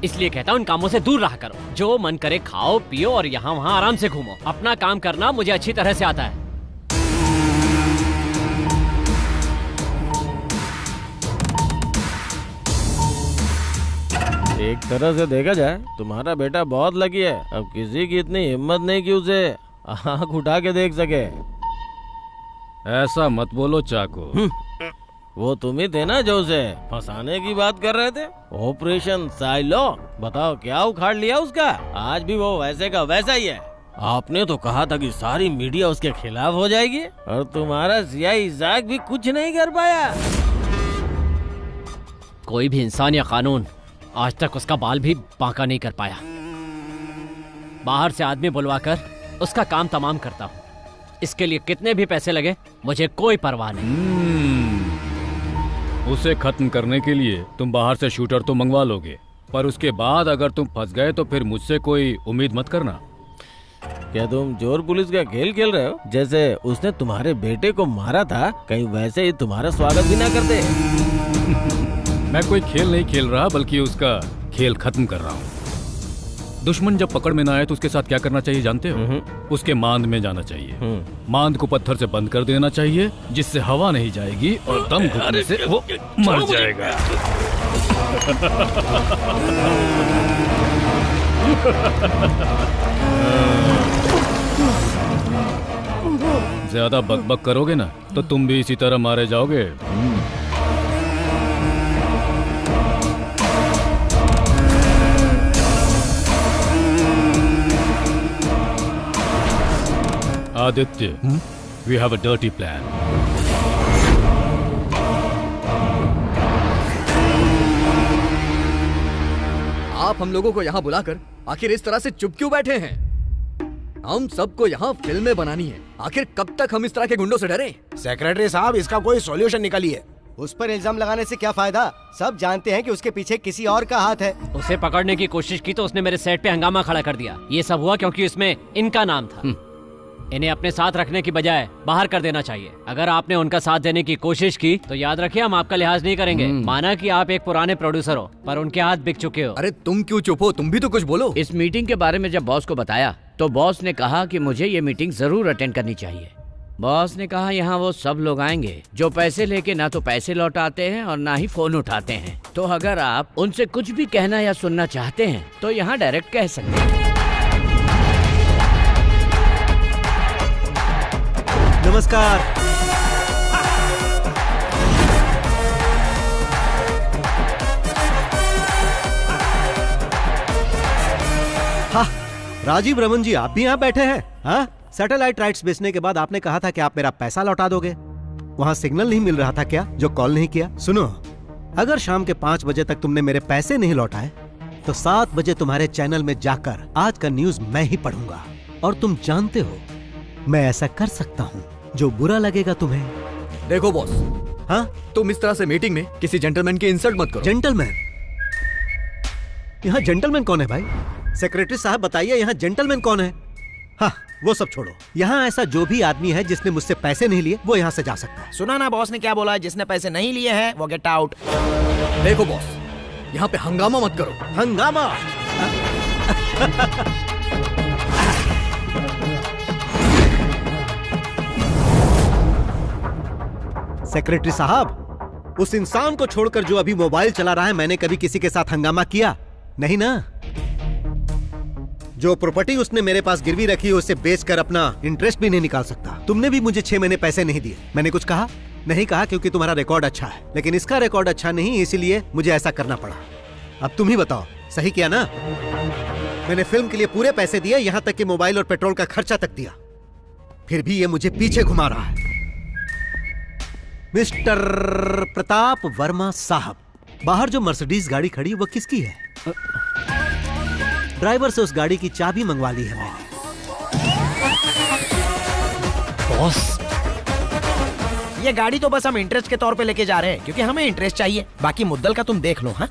इसलिए कहता हूँ इन कामों से दूर रहा करो। जो मन करे खाओ पियो और यहाँ वहाँ आराम से घूमो। अपना काम करना मुझे अच्छी तरह से आता है। एक तरह से देखा जाए तुम्हारा बेटा बहुत लकी है। अब किसी की इतनी हिम्मत नहीं कि उसे आँख उठा के देख सके। ऐसा मत बोलो चाको। वो तुम ही थे ना जो उसे फंसाने की बात कर रहे थे। ऑपरेशन साइलो, बताओ क्या उखाड़ लिया उसका। आज भी वो वैसे का वैसा ही है। आपने तो कहा था कि सारी मीडिया उसके खिलाफ हो जाएगी और तुम्हारा सियाही इजाक भी कुछ नहीं कर पाया। कोई भी इंसान या कानून आज तक उसका बाल भी बांका नहीं कर पाया। बाहर से आदमी बुलवाकर उसका काम तमाम करता हूँ। इसके लिए कितने भी पैसे लगे मुझे कोई परवाह नहीं। उसे खत्म करने के लिए तुम बाहर से शूटर तो मंगवा लोगे, पर उसके बाद अगर तुम फंस गए तो फिर मुझसे कोई उम्मीद मत करना। क्या तुम चोर पुलिस का खेल खेल रहे हो? जैसे उसने तुम्हारे बेटे को मारा था, कहीं वैसे ही तुम्हारा स्वागत भी ना करते। मैं कोई खेल नहीं खेल रहा, बल्कि उसका खेल खत्म कर रहा हूँ। दुश्मन जब पकड़ में ना आए तो उसके साथ क्या करना चाहिए जानते हो? उसके मांद में जाना चाहिए। मांद को पत्थर से बंद कर देना चाहिए, जिससे हवा नहीं जाएगी और दम घुटने से वो मर जाएगा। ज्यादा बकबक करोगे ना तो तुम भी इसी तरह मारे जाओगे। Aditya, we have a dirty plan. आप हम लोगों को यहाँ बुलाकर आखिर इस तरह से चुप क्यों बैठे हैं? हम सबको यहाँ फिल्में बनानी है। आखिर कब तक हम इस तरह के गुंडों से डरें? सेक्रेटरी साहब, इसका कोई सॉल्यूशन निकालिए। उस पर इल्जाम लगाने से क्या फायदा? सब जानते हैं कि उसके पीछे किसी और का हाथ है। उसे पकड़ने की कोशिश की तो उसने मेरे सेट पे हंगामा खड़ा कर दिया। ये सब हुआ क्योंकि इसमें इनका नाम था। इन्हें अपने साथ रखने की बजाय बाहर कर देना चाहिए। अगर आपने उनका साथ देने की कोशिश की तो याद रखिए हम आपका लिहाज नहीं करेंगे। माना कि आप एक पुराने प्रोड्यूसर हो, पर उनके हाथ बिक चुके हो। अरे तुम क्यों चुप हो? तुम भी तो कुछ बोलो। इस मीटिंग के बारे में जब बॉस को बताया तो बॉस ने कहा कि मुझे ये मीटिंग जरूर अटेंड करनी चाहिए। बॉस ने कहा यहाँ वो सब लोग आएंगे जो पैसे लेके ना तो पैसे लौटाते हैं और ना ही फोन उठाते हैं। तो अगर आप उनसे कुछ भी कहना या सुनना चाहते हैं तो यहाँ डायरेक्ट कह सकते हैं। नमस्कार। हाँ, राजीव रमन जी, आप भी यहाँ बैठे हैं? हाँ, सैटेलाइट राइट्स बेचने के बाद आपने कहा था कि आप मेरा पैसा लौटा दोगे। वहाँ सिग्नल नहीं मिल रहा था क्या जो कॉल नहीं किया? सुनो, अगर शाम के 5 बजे तक तुमने मेरे पैसे नहीं लौटाए तो 7 बजे तुम्हारे चैनल में जाकर आज का न्यूज मैं ही पढ़ूंगा। और तुम जानते हो मैं ऐसा कर सकता हूँ जो बुरा लगेगा तुम्हें। देखो बॉस, हाँ, तुम इस तरह से मीटिंग में किसी जेंटलमैन की इंसल्ट मत करो। जेंटलमैन? यहाँ जेंटलमैन कौन है भाई? सेक्रेटरी साहब बताइए, यहाँ जेंटलमैन कौन है? हाँ, वो सब छोड़ो। यहाँ ऐसा जो भी आदमी है जिसने मुझसे पैसे नहीं लिए वो यहाँ से जा सकता है। सुना ना बॉस ने क्या बोला? जिसने पैसे नहीं लिए हैं वो गेट आउट। देखो बॉस, यहाँ पे हंगामा मत करो। हंगामा? सेक्रेटरी साहब, उस इंसान को छोड़कर जो अभी मोबाइल चला रहा है, मैंने कभी किसी के साथ हंगामा किया नहीं ना? जो प्रॉपर्टी उसने मेरे पास गिरवी रखी है उसे बेचकर अपना इंटरेस्ट भी नहीं निकाल सकता। तुमने भी मुझे 6 महीने पैसे नहीं दिए। मैंने कुछ कहा? नहीं कहा, क्योंकि तुम्हारा रिकॉर्ड अच्छा है। लेकिन इसका रिकॉर्ड अच्छा नहीं, इसीलिए मुझे ऐसा करना पड़ा। अब तुम ही बताओ, सही किया ना? मैंने फिल्म के लिए पूरे पैसे दिए, यहाँ तक कि मोबाइल और पेट्रोल का खर्चा तक दिया। फिर भी ये मुझे पीछे घुमा रहा है। मिस्टर प्रताप वर्मा साहब, बाहर जो मर्सिडीज गाड़ी खड़ी वो किसकी है? ड्राइवर से उस गाड़ी की चाबी मंगवा ली है मैंने। बॉस, ये गाड़ी तो बस हम इंटरेस्ट के तौर पे लेके जा रहे हैं, क्योंकि हमें इंटरेस्ट चाहिए। बाकी मुद्दल का तुम देख लो। हाँ,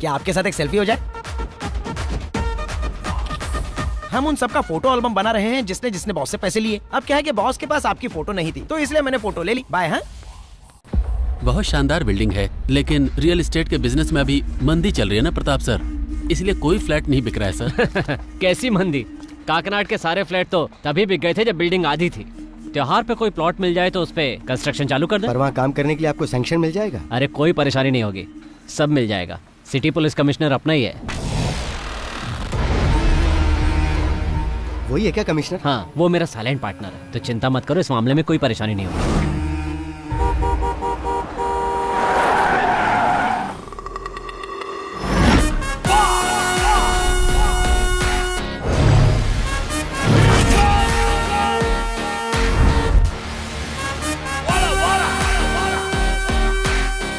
क्या आपके साथ एक सेल्फी हो जाए? हम उन सबका फोटो एल्बम बना रहे हैं जिसने जिसने बॉस से पैसे लिए। अब क्या है कि बॉस के पास आपकी फोटो नहीं थी, तो इसलिए मैंने फोटो ले ली। बाय। हाँ, बहुत शानदार बिल्डिंग है, लेकिन रियल एस्टेट के बिजनेस में अभी मंदी चल रही है ना प्रताप सर, इसलिए कोई फ्लैट नहीं बिक रहा है सर। कैसी मंदी? काकनाड के सारे फ्लैट तो तभी बिक गए थे जब बिल्डिंग आधी थी। त्योहार पे कोई प्लॉट मिल जाए तो उस पे कंस्ट्रक्शन चालू कर दे। पर वहाँ काम करने के लिए आपको सैंक्शन मिल जाएगा? अरे कोई परेशानी नहीं होगी, सब मिल जाएगा। सिटी पुलिस कमिश्नर अपना ही है। वही है क्या कमिश्नर? हाँ, वो मेरा साइलेंट पार्टनर है, तो चिंता मत करो, इस मामले में कोई परेशानी नहीं होगी।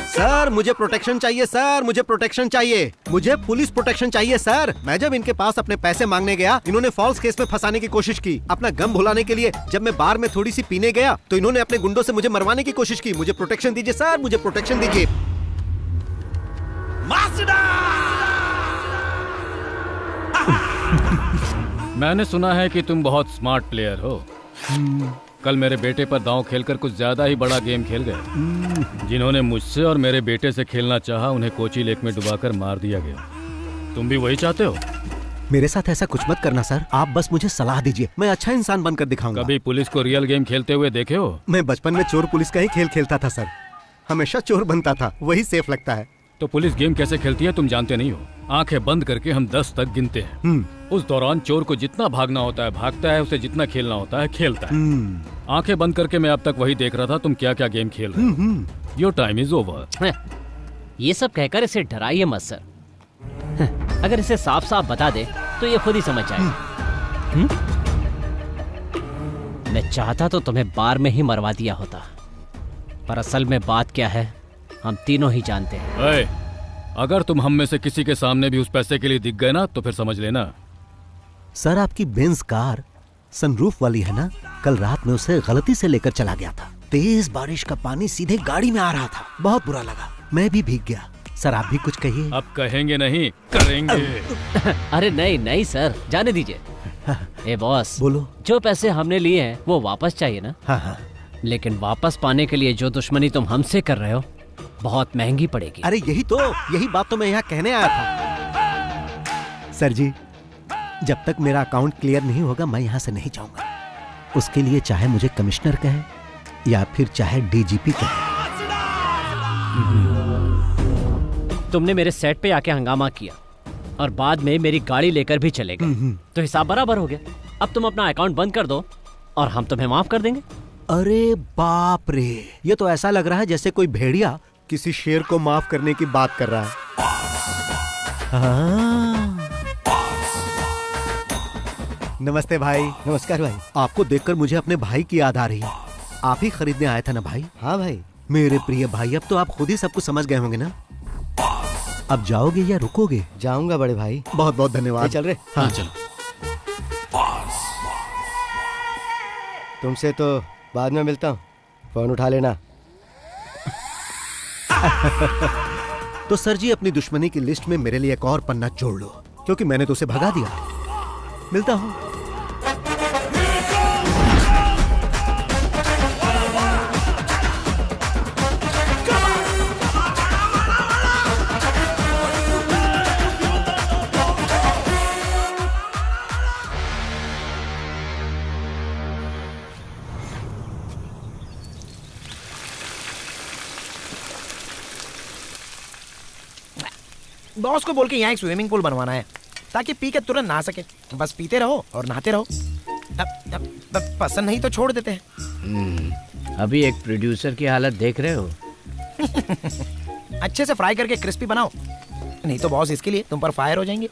सर, मुझे प्रोटेक्शन चाहिए सर, मुझे प्रोटेक्शन चाहिए। मुझे पुलिस प्रोटेक्शन चाहिए सर। मैं जब इनके पास अपने पैसे मांगने गया, इन्होंने फॉल्स केस में फंसाने की कोशिश की। अपना गम भुलाने के लिए जब मैं बार में थोड़ी सी पीने गया तो इन्होंने अपने गुंडों से मुझे मरवाने की कोशिश की। मुझे प्रोटेक्शन दीजिए सर, मुझे प्रोटेक्शन दीजिए। मैंने सुना है कि तुम बहुत स्मार्ट प्लेयर हो। कल मेरे बेटे पर दांव खेलकर कुछ ज्यादा ही बड़ा गेम खेल गए। जिन्होंने मुझसे और मेरे बेटे से खेलना चाहा, उन्हें कोची लेक में डुबाकर मार दिया गया। तुम भी वही चाहते हो? मेरे साथ ऐसा कुछ मत करना सर, आप बस मुझे सलाह दीजिए, मैं अच्छा इंसान बनकर दिखाऊंगा। कभी पुलिस को रियल गेम खेलते हुए देखे हो? मैं बचपन में चोर पुलिस का ही खेल खेलता था सर, हमेशा चोर बनता था, वही सेफ लगता है। तो पुलिस गेम कैसे खेलती है तुम जानते नहीं हो। आंखें बंद करके हम 10 तक गिनते हैं। उस दौरान चोर को जितना भागना होता है भागता है, उसे जितना खेलना होता है खेलता है। आंखें बंद करके मैं अब तक वही देख रहा था तुम क्या क्या गेम खेल रहे हो। Your time is over. ये सब कहकर इसे डराइए मत सर। अगर इसे साफ साफ बता दे तो ये खुद ही समझ जाएगा। मैं चाहता तो तुम्हें बार में ही मरवा दिया होता, पर असल में बात क्या है हम तीनों ही जानते हैं। अगर तुम हम में से किसी के सामने भी उस पैसे के लिए दिख गए ना तो फिर समझ लेना। सर, आपकी बेंज कार सनरूफ वाली है ना? कल रात में उसे गलती से लेकर चला गया था। तेज बारिश का पानी सीधे गाड़ी में आ रहा था, बहुत बुरा लगा, मैं भी भीग गया। सर, आप भी कुछ कहिए। अब कहेंगे नहीं, करेंगे। अरे नहीं नहीं सर, जाने दीजिए। ए बॉस, बोलो। जो पैसे हमने लिए हैं वो वापस चाहिए ना? हाँ हाँ। लेकिन वापस पाने के लिए जो दुश्मनी तुम हमसे कर रहे हो बहुत महंगी पड़ेगी। अरे यही बात तो मैं यहाँ कहने आया था। सर जी, जब तक मेरा अकाउंट क्लियर नहीं होगा मैं यहाँ से नहीं जाऊंगा। उसके लिए चाहे मुझे कमिश्नर कहे या फिर चाहे डीजीपी कहे। तुमने मेरे सेट पे आके हंगामा किया और बाद में मेरी गाड़ी लेकर भी चले गए, तो हिसाब बराबर हो गया। अब तुम अपना अकाउंट बंद कर दो और हम तुम्हें माफ कर देंगे। अरे बाप रे, ये तो ऐसा लग रहा है जैसे कोई भेड़िया किसी शेर को माफ करने की बात कर रहा है। नमस्ते भाई। नमस्कार भाई। आपको देखकर मुझे अपने भाई की याद आ रही है। आप ही खरीदने आया था ना भाई? हाँ भाई। मेरे प्रिय भाई, अब तो आप खुद ही सब कुछ समझ गए होंगे ना। अब जाओगे या रुकोगे? जाऊंगा बड़े भाई। बहुत बहुत धन्यवाद। चल रहे। हाँ चलो। तुमसे तो बाद में मिलता हूँ, फोन उठा लेना। तो सर जी, अपनी दुश्मनी की लिस्ट में मेरे लिए एक और पन्ना जोड़ लो, क्योंकि मैंने तो उसे भगा दिया। मिलता हूँ। बॉस को बोल के यहाँ एक स्विमिंग पूल बनवाना है ताकि पी के तुरंत नहा सके। बस पीते रहो और नहाते रहो। अब पसंद नहीं तो छोड़ देते हैं। अभी एक प्रोड्यूसर की हालत देख रहे हो। अच्छे से फ्राई करके क्रिस्पी बनाओ, नहीं तो बॉस इसके लिए तुम पर फायर हो जाएंगे।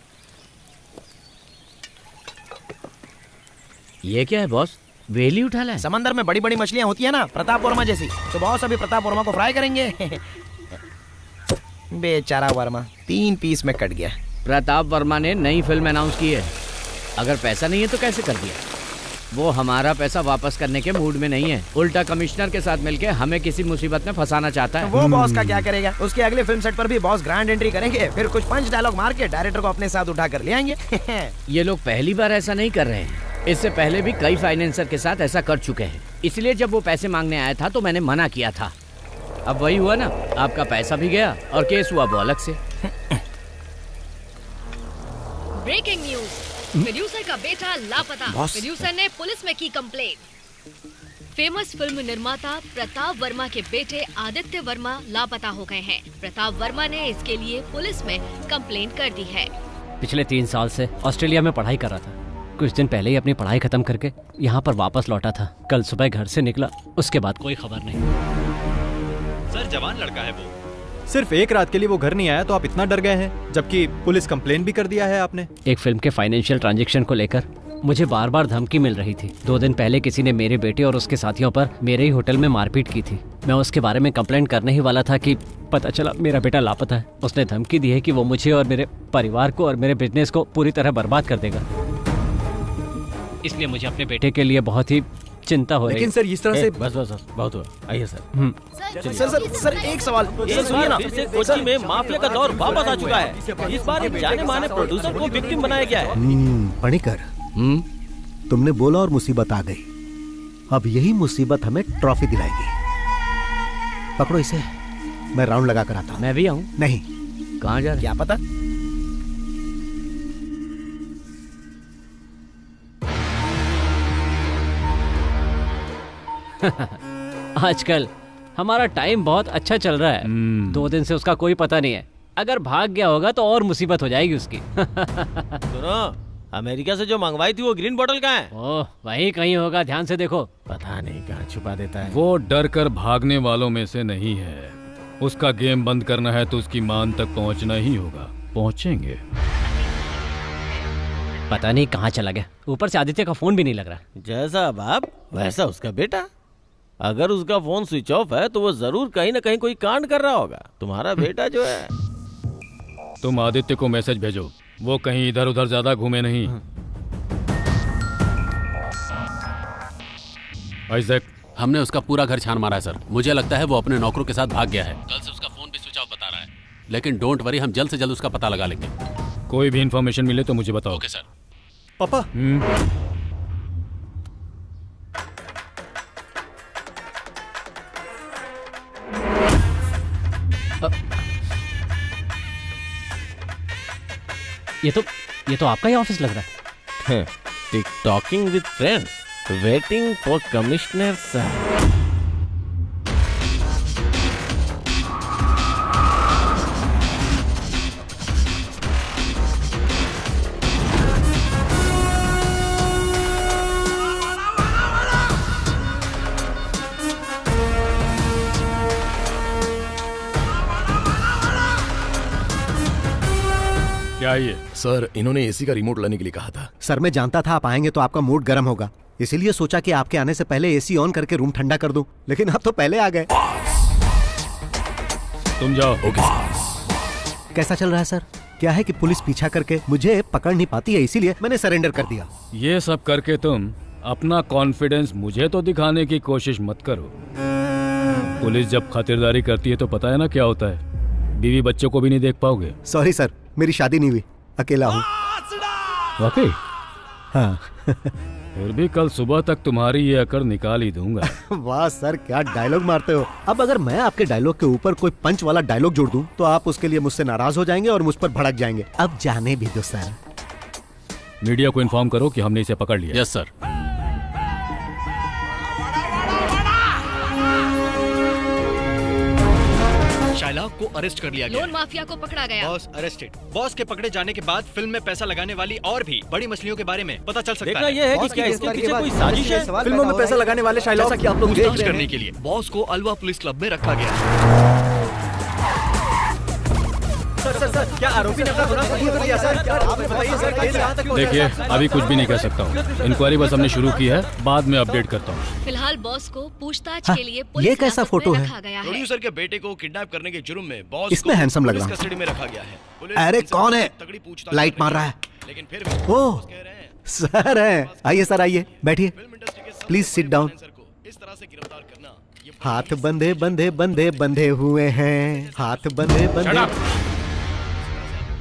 ये क्या है बॉस, वेली उठा लाए? समंदर में बड़ी बड़ी मछलियाँ होती है ना, प्रताप वर्मा जैसी, तो बॉस अभी प्रताप वर्मा को फ्राई करेंगे। बेचारा वर्मा 3 पीस में कट गया। प्रताप वर्मा ने नई फिल्म अनाउंस की है। अगर पैसा नहीं है तो कैसे कर दिया? वो हमारा पैसा वापस करने के मूड में नहीं है, उल्टा कमिश्नर के साथ मिलके हमें किसी मुसीबत में फंसाना चाहता है। वो बॉस का क्या करेगा? उसके अगले फिल्म सेट पर भी बॉस ग्रैंड एंट्री करेंगे, फिर कुछ पंच डायलॉग मार के डायरेक्टर को अपने साथ उठा कर ले आएंगे। ये लोग पहली बार ऐसा नहीं कर रहे हैं, इससे पहले भी कई फाइनेंसर के साथ ऐसा कर चुके हैं। इसलिए जब वो पैसे मांगने आया था तो मैंने मना किया था। अब वही हुआ ना, आपका पैसा भी गया और केस हुआ वो अलग से। ब्रेकिंग न्यूज, प्रोड्यूसर का बेटा लापता। प्रोड्यूसर ने पुलिस में की कंप्लेंट। फेमस फिल्म निर्माता प्रताप वर्मा के बेटे आदित्य वर्मा लापता हो गए हैं। प्रताप वर्मा ने इसके लिए पुलिस में कंप्लेंट कर दी है। पिछले 3 साल से ऑस्ट्रेलिया में पढ़ाई कर रहा था। कुछ दिन पहले ही अपनी पढ़ाई खत्म करके यहाँ पर वापस लौटा था। कल सुबह घर से निकला, उसके बाद कोई खबर नहीं। सर, जवान लड़का है वो। सिर्फ एक रात के लिए वो घर नहीं आया तो आप इतना डर गए हैं, जबकि पुलिस कंप्लेन भी कर दिया है आपने। एक फिल्म के फाइनेंशियल ट्रांजैक्शन को लेकर मुझे बार बार धमकी मिल रही थी। 2 दिन पहले किसी ने मेरे बेटे और उसके साथियों पर मेरे ही होटल में मारपीट की थी। मैं उसके बारे में कंप्लेंट करने ही वाला था कि पता चला मेरा बेटा लापता है। उसने धमकी दी है कि वो मुझे और मेरे परिवार को और मेरे बिजनेस को पूरी तरह बर्बाद कर देगा। इसलिए मुझे अपने बेटे के लिए बहुत ही चिंता हो रही है। लेकिन सर, इस तरह से बस बहुत हुआ। आइए सर। सर एक सवाल ये सुनिए ना, फिर से कोची में माफिया का दौर वापस आ चुका है। इस बार एक जाने माने प्रोड्यूसर को विक्टिम बनाया गया है। पणिकर, तुमने बोला और मुसीबत आ गई। अब यही मुसीबत हमें ट्रॉफी दिलाएगी। पकड़ो इसे, मैं राउंड लगा कर आता हूँ। मैं भी आऊँ? नहीं। कहाँ जा रहे? क्या पता। आजकल हमारा टाइम बहुत अच्छा चल रहा है। 2 दिन से उसका कोई पता नहीं है। अगर भाग गया होगा तो और मुसीबत हो जाएगी उसकी। सुनो, अमेरिका से जो मंगवाई थी वो ग्रीन बोतल कहाँ है? ओह, वहीं कहीं होगा, ध्यान से देखो। पता नहीं कहाँ छुपा देता है। वो डर कर भागने वालों में से नहीं है। उसका गेम बंद करना है तो उसकी मान तक पहुंचना ही होगा। पहुंचेंगे। पता नहीं कहाँ चला गया। ऊपर से आदित्य का फोन भी नहीं लग रहा। जैसा बाप वैसा उसका बेटा। अगर उसका फोन स्विच ऑफ है तो वो जरूर कहीं ना कहीं कोई कांड कर रहा होगा। तुम्हारा बेटा जो है। तुम आदित्य को मैसेज भेजो, वो कहीं इधर उधर ज्यादा घूमे नहीं। आइजैक, हमने उसका पूरा घर छान मारा है सर। मुझे लगता है वो अपने नौकरों के साथ भाग गया है। कल से उसका फोन भी स्विच ऑफ बता रहा है। लेकिन डोंट वरी, हम जल्द से जल्द उसका पता लगा लेंगे। कोई भी इंफॉर्मेशन मिले तो मुझे बताओ। Okay sir. पापा, ये तो आपका ही ऑफिस लग रहा है। टिकटॉकिंग with friends, waiting for commissioner sir. क्या ये? सर, इन्होंने एसी का रिमोट लाने के लिए कहा था। सर मैं जानता था आप आएंगे तो आपका मूड गर्म होगा, इसीलिए सोचा कि आपके आने से पहले एसी ऑन करके रूम ठंडा कर दूं, लेकिन आप तो पहले आ गए। तुम जाओ। ओके। कैसा चल रहा है सर? क्या है कि पुलिस पीछा करके मुझे पकड़ नहीं पाती है, इसीलिए मैंने सरेंडर कर दिया। ये सब करके तुम अपना कॉन्फिडेंस मुझे तो दिखाने की कोशिश मत करो। पुलिस जब खातिरदारी करती है तो पता है ना क्या होता है, बीवी बच्चों को भी नहीं देख पाओगे। सॉरी सर, मेरी शादी नहीं हुई, अकेला हूँ। वाकई? हाँ। फिर भी कल सुबह तक तुम्हारी ये अकड़ निकाल ही दूंगा। वाह सर, क्या डायलॉग मारते हो। अब अगर मैं आपके डायलॉग के ऊपर कोई पंच वाला डायलॉग जोड़ दूं तो आप उसके लिए मुझसे नाराज हो जाएंगे और मुझ पर भड़क जाएंगे। अब जाने भी दो सर। मीडिया को इन्फॉर्म करो कि हमने इसे पकड़ लिया। Yes sir. शाइलाक को अरेस्ट कर लिया गया। लोन माफिया को पकड़ा गया। Boss arrested. बॉस के पकड़े जाने के बाद फिल्म में पैसा लगाने वाली और भी बड़ी मछलियों के बारे में पता चल सकता है। ये है कि क्या इसके पीछे कोई साजिश है? फिल्मों में पैसा लगाने वाले शाइलाक जैसा कि आप लोग जांच करने के लिए बॉस को अलवा पुलिस क्लब में रखा गया। सर, क्या आरोपी ने अपना गुनाह कबूल कर लिया सर? आपने बताइए सर, केस कहां तक पहुंचा? देखिए, अभी कुछ भी नहीं कह सकता हूँ। इंक्वायरी बस हमने शुरू की है, बाद में अपडेट करता हूँ। फिलहाल बॉस को पूछताछ हाँ, के लिए ये पुलिस कैसा हिरासत फोटो में है? रखा गया है। प्रोड्यूसर के बेटे को किडनैप करने के जुर्म में बॉस इसमें को हैंडसम लग पुलिस रहा है। कस्टडी में रखा गया है। पुलिस अरे इनसे कौन है? तगड़ी पूछताछ लाइट कर मार रही रहा है। लेकिन फिर भी ओह, बॉस कह रहे हैं सर है। आइए सर, आइए बैठिए, प्लीज सिट डाउन। इस तरह से गिरफ्तार करना ये हाथ बंधे बंधे बंधे बंधे हुए हैं, हाथ बंधे बंधे।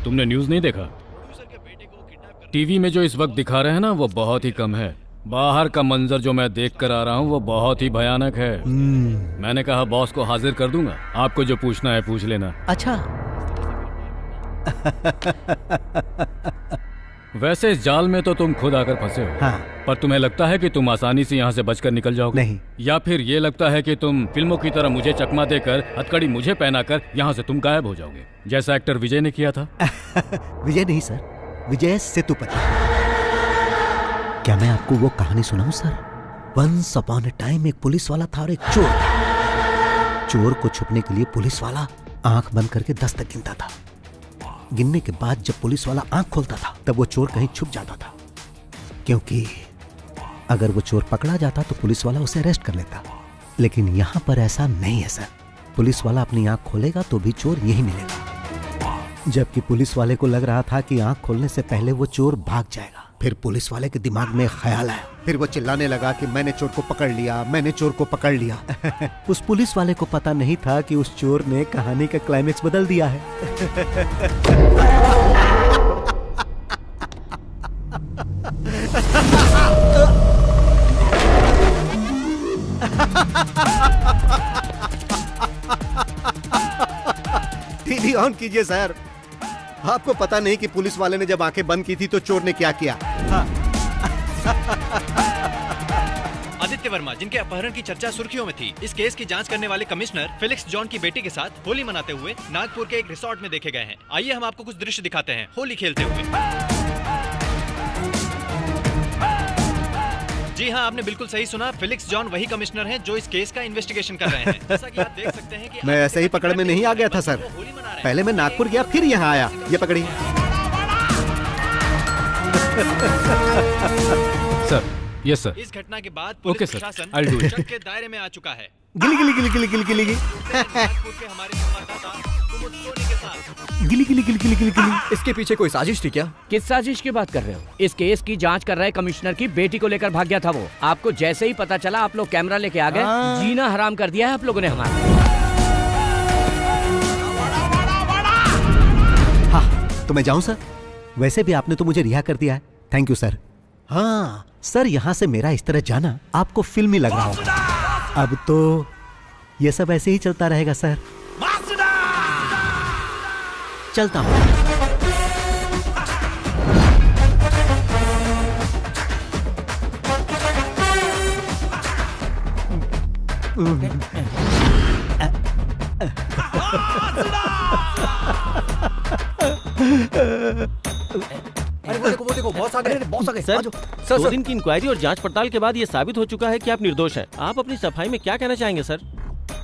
तुमने न्यूज नहीं देखा? टीवी में जो इस वक्त दिखा रहे हैं ना, वो बहुत ही कम है। बाहर का मंजर जो मैं देख कर आ रहा हूँ वो बहुत ही भयानक है। मैंने कहा बॉस को हाजिर कर दूंगा, आपको जो पूछना है पूछ लेना। अच्छा। वैसे इस जाल में तो तुम खुद आकर फंसे हो। हाँ। पर तुम्हें लगता है कि तुम आसानी से यहाँ से बचकर निकल जाओगे? नहीं। या फिर ये लगता है कि तुम फिल्मों की तरह मुझे चकमा देकर, हथकड़ी मुझे पहनाकर यहाँ से तुम गायब हो जाओगे, जैसा एक्टर विजय ने किया था? विजय नहीं सर, विजय सेतुपति। क्या मैं आपको वो कहानी सुनाऊं sir? Once upon a time एक पुलिस वाला था और एक चोर था। चोर को छुपने के लिए पुलिस वाला आंख बंद करके 10 तक गिनता था। गिनने के बाद जब पुलिस वाला आंख खोलता था तब वो चोर कहीं छुप जाता था, क्योंकि अगर वो चोर पकड़ा जाता तो पुलिस वाला उसे अरेस्ट कर लेता। लेकिन यहां पर ऐसा नहीं है सर। पुलिस वाला अपनी आंख खोलेगा तो भी चोर यही मिलेगा। जबकि पुलिस वाले को लग रहा था कि आंख खोलने से पहले वो चोर भाग जाएगा। फिर पुलिस वाले के दिमाग में ख्याल आया, फिर वो चिल्लाने लगा कि मैंने चोर को पकड़ लिया, मैंने चोर को पकड़ लिया। उस पुलिस वाले को पता नहीं था कि उस चोर ने कहानी का क्लाइमेक्स बदल दिया है। टीवी ऑन कीजिए सर। आपको पता नहीं कि पुलिस वाले ने जब आंखें बंद की थी तो चोर ने क्या किया। आदित्य वर्मा, जिनके अपहरण की चर्चा सुर्खियों में थी, इस केस की जांच करने वाले कमिश्नर फेलिक्स जॉन की बेटी के साथ होली मनाते हुए नागपुर के एक रिसोर्ट में देखे गए हैं। आइए हम आपको कुछ दृश्य दिखाते हैं होली खेलते हुए। जी हाँ, आपने बिल्कुल सही सुना। फेलिक्स जॉन वही कमिश्नर हैं जो इस केस का इन्वेस्टिगेशन कर रहे हैं। जैसा कि आप देख सकते हैं कि मैं ऐसे ही पकड़ में नहीं आ गया था सर। पहले मैं नागपुर गया, फिर यहाँ आया। ये पकड़िए सर। Yes sir. इस घटना के बाद ओके पुलिस सर, प्रशासन I'll do it. शक के दायरे में आ चुका है। गिली गिली गिली गिली गिली गिली गिली नागपुर के हमारे संवाददाता कुमुद सोनी के साथ। गिली गिली गिली गिली गिली गिली। इसके पीछे कोई साजिश थी क्या? किस साजिश की बात कर रहे हो? इस केस की जांच कर रहे कमिश्नर की बेटी को लेकर भाग गया था वो। आपको जैसे ही पता चला आप लोग कैमरा लेके आ गए। जीना हराम कर दिया है आप लोगों ने हमारा। हाँ, तो मैं जाऊं सर? वैसे भी आपने तो मुझे रिहा कर दिया है। Thank you sir. हाँ सर, यहाँ से मेरा इस तरह जाना आपको फिल्मी लग रहा होगा। अब तो ये सब ऐसे ही चलता रहेगा सर। चलता हूँ। अरे वो देखो बॉस आ गए, बॉस आ गए। सर, सर 2 दिन की इंक्वायरी और जांच पड़ताल के बाद ये साबित हो चुका है कि आप निर्दोष हैं। आप अपनी सफाई में क्या कहना चाहेंगे सर?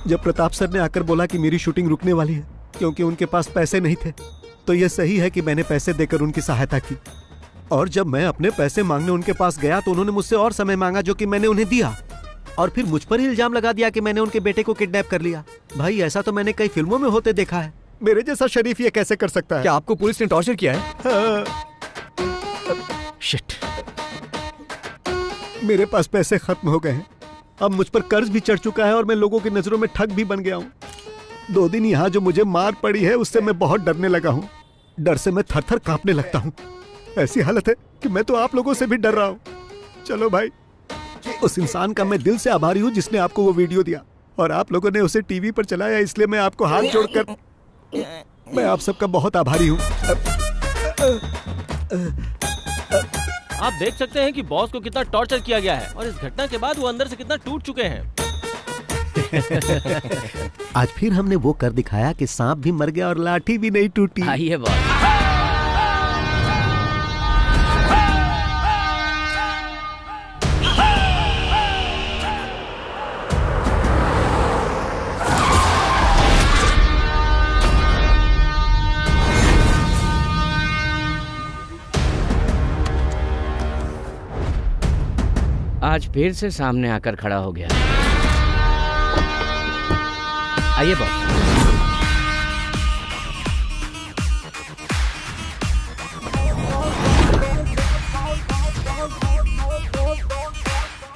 जब प्रताप सर ने आकर बोला कि मेरी शूटिंग रुकने वाली है क्योंकि उनके पास पैसे नहीं थे, तो यह सही है कि मैंने पैसे देकर उनकी सहायता की। और जब मैं अपने पैसे मांगने उनके पास गया तो उन्होंने मुझसे और समय मांगा, जो कि मैंने उन्हें दिया, और फिर मुझ पर ही इल्जाम लगा दिया कि मैंने उनके बेटे को किडनैप कर लिया। भाई ऐसा तो मैंने कई फिल्मों में होते देखा है। मेरे जैसा शरीफ ये कैसे कर सकता है? क्या आपको पुलिस ने टॉर्चर किया है? हाँ। शिट। मेरे पास पैसे खत्म हो गए हैं, अब मुझ पर कर्ज भी चढ़ चुका है और मैं लोगों की नजरों में ठग भी बन गया हूँ। 2 दिन यहाँ जो मुझे मार पड़ी है उससे मैं बहुत डरने लगा हूँ। डर से मैं थर थर कांपने लगता हूँ। ऐसी हालत है कि मैं तो आप लोगों से भी डर रहा हूँ। चलो भाई, उस इंसान का मैं दिल से आभारी हूँ जिसने आपको वो वीडियो दिया और आप लोगों ने उसे टीवी पर चलाया, इसलिए मैं आपको हाथ जोड़कर मैं आप सबका बहुत आभारी हूँ। आप देख सकते हैं कि बॉस को कितना टॉर्चर किया गया है और इस घटना के बाद वो अंदर से कितना टूट चुके हैं। आज फिर हमने वो कर दिखाया कि सांप भी मर गया और लाठी भी नहीं टूटी। आइए बॉस। आज फिर से सामने आकर खड़ा हो गया। आइए बॉस।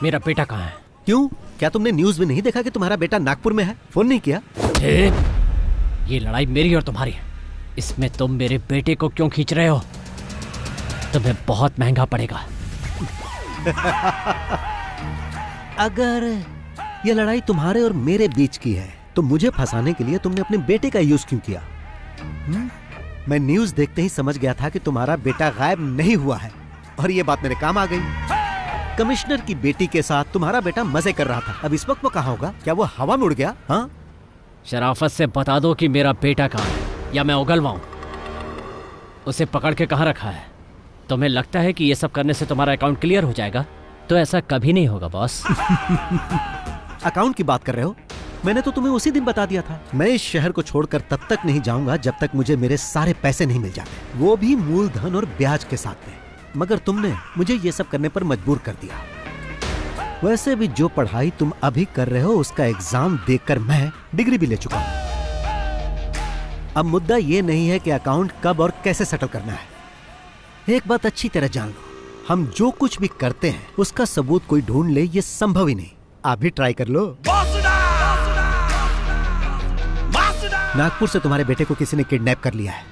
मेरा बेटा कहाँ है? क्यों, क्या तुमने न्यूज में नहीं देखा कि तुम्हारा बेटा नागपुर में है? फोन नहीं किया? ये लड़ाई मेरी और तुम्हारी है। इसमें तुम मेरे बेटे को क्यों खींच रहे हो? तुम्हें बहुत महंगा पड़ेगा। अगर ये लड़ाई तुम्हारे और मेरे बीच की है तो मुझे फंसाने के लिए तुमने अपने बेटे का यूज क्यों किया? मैं न्यूज देखते ही समझ गया था कि तुम्हारा बेटा गायब नहीं हुआ है और ये बात मेरे काम आ गई। कमिश्नर की बेटी के साथ तुम्हारा बेटा मजे कर रहा था। अब इस वक्त वो कहाँ होगा? क्या वो हवा में उड़ गया? हाँ, शराफत से बता दो कि मेरा बेटा कहाँ है या मैं उगलवाऊं। उसे पकड़ के कहाँ रखा है? तुम्हें लगता है कि ये सब करने से तुम्हारा अकाउंट क्लियर हो जाएगा? तो ऐसा कभी नहीं होगा बॉस। अकाउंट की बात कर रहे हो? मैंने तो तुम्हें उसी दिन बता दिया था। मैं इस शहर को छोड़कर तब तक नहीं जाऊंगा जब तक मुझे मेरे सारे पैसे नहीं मिल जाते, वो भी मूलधन और ब्याज के साथ में। मगर तुमने मुझे ये सब करने पर मजबूर कर दिया। वैसे भी जो पढ़ाई तुम अभी कर रहे हो उसका एग्जाम देकर मैं डिग्री भी ले चुका हूं। अब मुद्दा ये नहीं है कि अकाउंट कब और कैसे सेटल करना है। एक बात अच्छी तरह जान लो, हम जो कुछ भी करते हैं उसका सबूत कोई ढूंढ ले ये संभव ही नहीं। आप भी ट्राई कर लो। नागपुर से तुम्हारे बेटे को किसी ने किडनैप कर लिया है।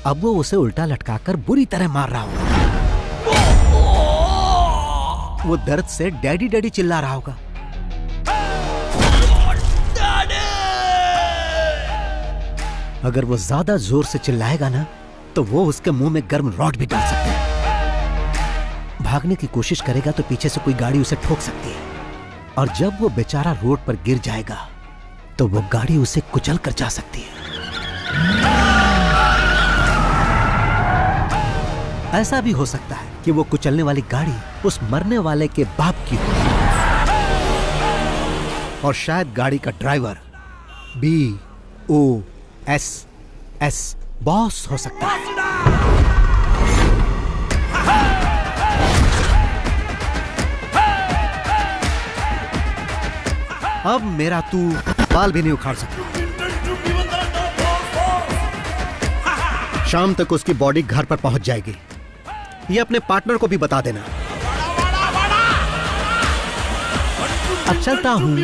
अब वो उसे उल्टा लटकाकर बुरी तरह मार रहा होगा। वो दर्द से डैडी डैडी चिल्ला रहा होगा। अगर वो ज्यादा जोर से चिल्लाएगा ना तो वो उसके मुंह में गर्म रॉड भी डाल सकते हैं। भागने की कोशिश करेगा तो पीछे से कोई गाड़ी उसे ठोक सकती है और जब वो बेचारा रोड पर गिर जाएगा तो वो गाड़ी उसे कुचल कर जा सकती है। ऐसा भी हो सकता है कि वो कुचलने वाली गाड़ी उस मरने वाले के बाप की हो और शायद गाड़ी का ड्राइवर BOSS बॉस हो सकता है। अब मेरा तू बाल भी नहीं उखाड़ सकता। शाम तक उसकी बॉडी घर पर पहुंच जाएगी। ये अपने पार्टनर को भी बता देना। अब चलता हूं।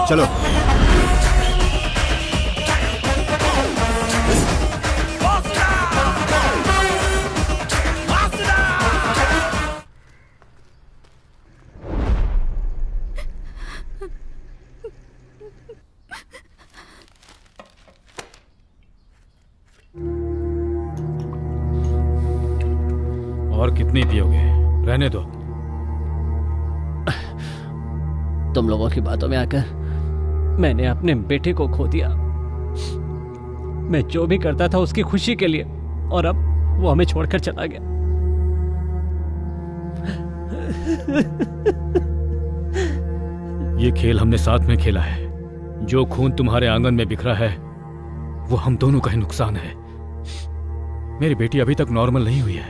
चलो। और कितनी पियोगे? रहने दो। तुम लोगों की बातों में आकर मैंने अपने बेटे को खो दिया। मैं जो भी करता था उसकी खुशी के लिए, और अब वो हमें छोड़कर चला गया। ये खेल हमने साथ में खेला है। जो खून तुम्हारे आंगन में बिखरा है वो हम दोनों का ही नुकसान है। मेरी बेटी अभी तक नॉर्मल नहीं हुई है।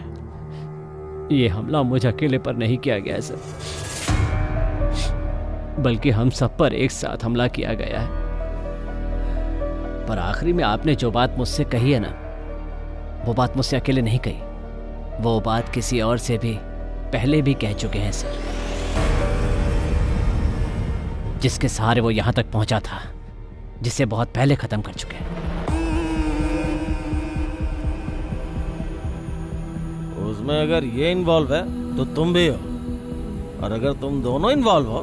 ये हमला मुझ अकेले पर नहीं किया गया है सर, बल्कि हम सब पर एक साथ हमला किया गया है। पर आखिरी में आपने जो बात मुझसे कही है ना, वो बात मुझसे अकेले नहीं कही। वो बात किसी और से भी पहले भी कह चुके हैं सर, जिसके सहारे वो यहां तक पहुंचा था, जिसे बहुत पहले खत्म कर चुके हैं। उसमें अगर ये इन्वॉल्व है तो तुम भी हो, और अगर तुम दोनों इन्वॉल्व हो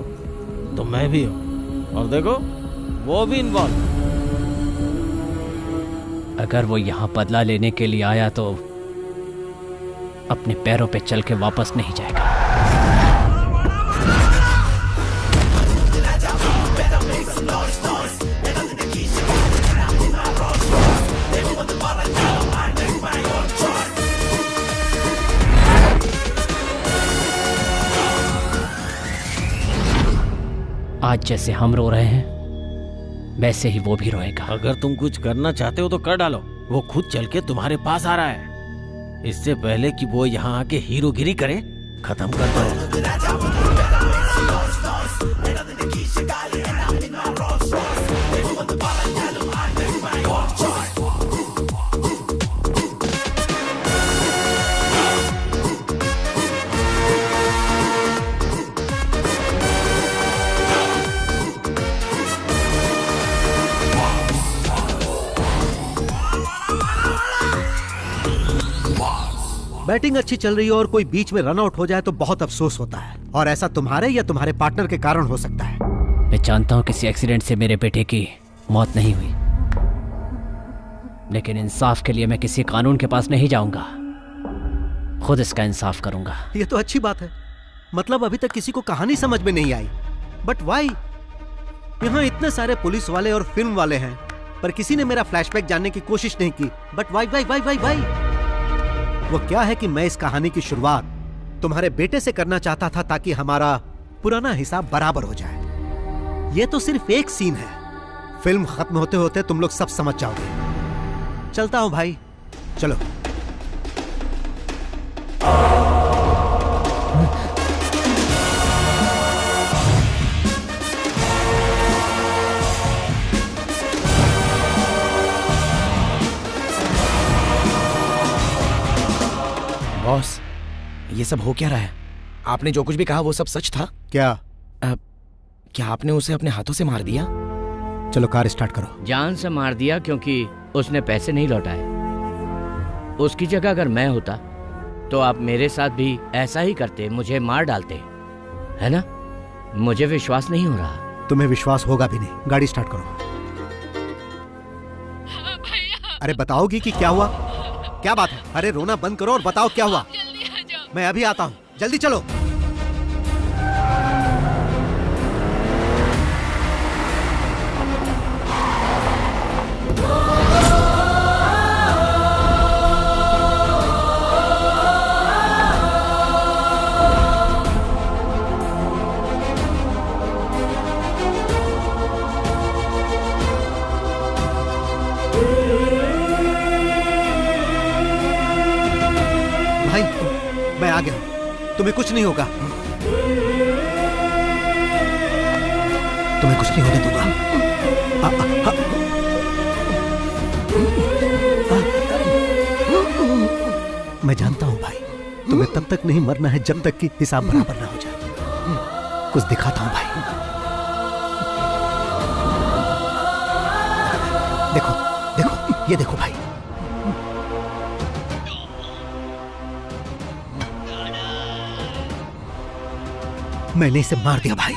तो मैं भी हूं, और देखो वो भी इन्वॉल्व है। अगर वो यहां बदला लेने के लिए आया तो अपने पैरों पे चल के वापस नहीं जाएगा। आज जैसे हम रो रहे हैं वैसे ही वो भी रोएगा। अगर तुम कुछ करना चाहते हो तो कर डालो। वो खुद चल के तुम्हारे पास आ रहा है। इससे पहले कि वो यहाँ आके हीरोगिरी करे, खत्म कर दो। बैटिंग अच्छी चल रही है और कोई बीच में रन आउट हो जाए तो बहुत अफसोस होता है, और ऐसा तुम्हारे या तुम्हारे पार्टनर के कारण हो सकता है। मैं जानता हूं किसी एक्सीडेंट से मेरे बेटे की मौत नहीं हुई, लेकिन इंसाफ के लिए मैं किसी कानून के पास नहीं जाऊंगा, खुद इसका इंसाफ करूंगा। ये तो अच्छी बात है। मतलब अभी तक किसी को कहानी समझ में नहीं आई, बट वाई? यहाँ इतने सारे पुलिस वाले और फिल्म वाले हैं, पर किसी ने मेरा फ्लैशबैक जानने की कोशिश नहीं की। But why why why why why? वो क्या है कि मैं इस कहानी की शुरुआत तुम्हारे बेटे से करना चाहता था, ताकि हमारा पुराना हिसाब बराबर हो जाए। ये तो सिर्फ एक सीन है, फिल्म खत्म होते होते तुम लोग सब समझ जाओगे। चलता हूं भाई, चलो। बॉस, ये सब हो क्या रहा है? आपने जो कुछ भी कहा वो सब सच था क्या? क्या आपने उसे अपने हाथों से मार दिया? चलो कार स्टार्ट करो। जान से मार दिया क्योंकि उसने पैसे नहीं लौटाए। उसकी जगह अगर मैं होता तो आप मेरे साथ भी ऐसा ही करते, मुझे मार डालते, है ना? मुझे विश्वास नहीं हो रहा। तुम्हें विश्वास होगा भी नहीं। गाड़ी स्टार्ट करो। अरे बताओगी कि क्या हुआ? क्या बात है? अरे रोना बंद करो और बताओ क्या हुआ। मैं अभी आता हूँ, जल्दी चलो। मैं आ गया, तुम्हें कुछ नहीं होगा। तुम्हें कुछ नहीं होने दूंगा। मैं जानता हूं भाई, तुम्हें तब तक नहीं मरना है जब तक कि हिसाब बराबर ना हो जाए। कुछ दिखाता हूं भाई। देखो देखो, ये देखो भाई। मैंने इसे मार दिया भाई।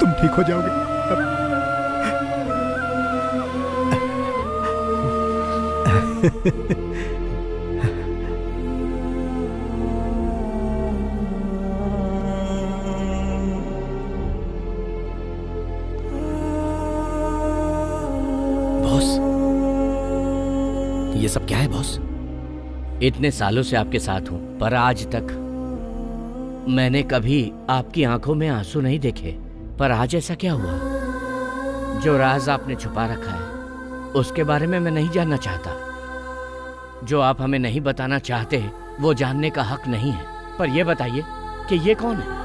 तुम ठीक हो जाओगे। ये सब क्या है बॉस? इतने सालों से आपके साथ हूं, पर आज तक मैंने कभी आपकी आंखों में आंसू नहीं देखे। पर आज ऐसा क्या हुआ? जो राज आपने छुपा रखा है उसके बारे में मैं नहीं जानना चाहता। जो आप हमें नहीं बताना चाहते वो जानने का हक नहीं है। पर यह बताइए कि ये कौन है?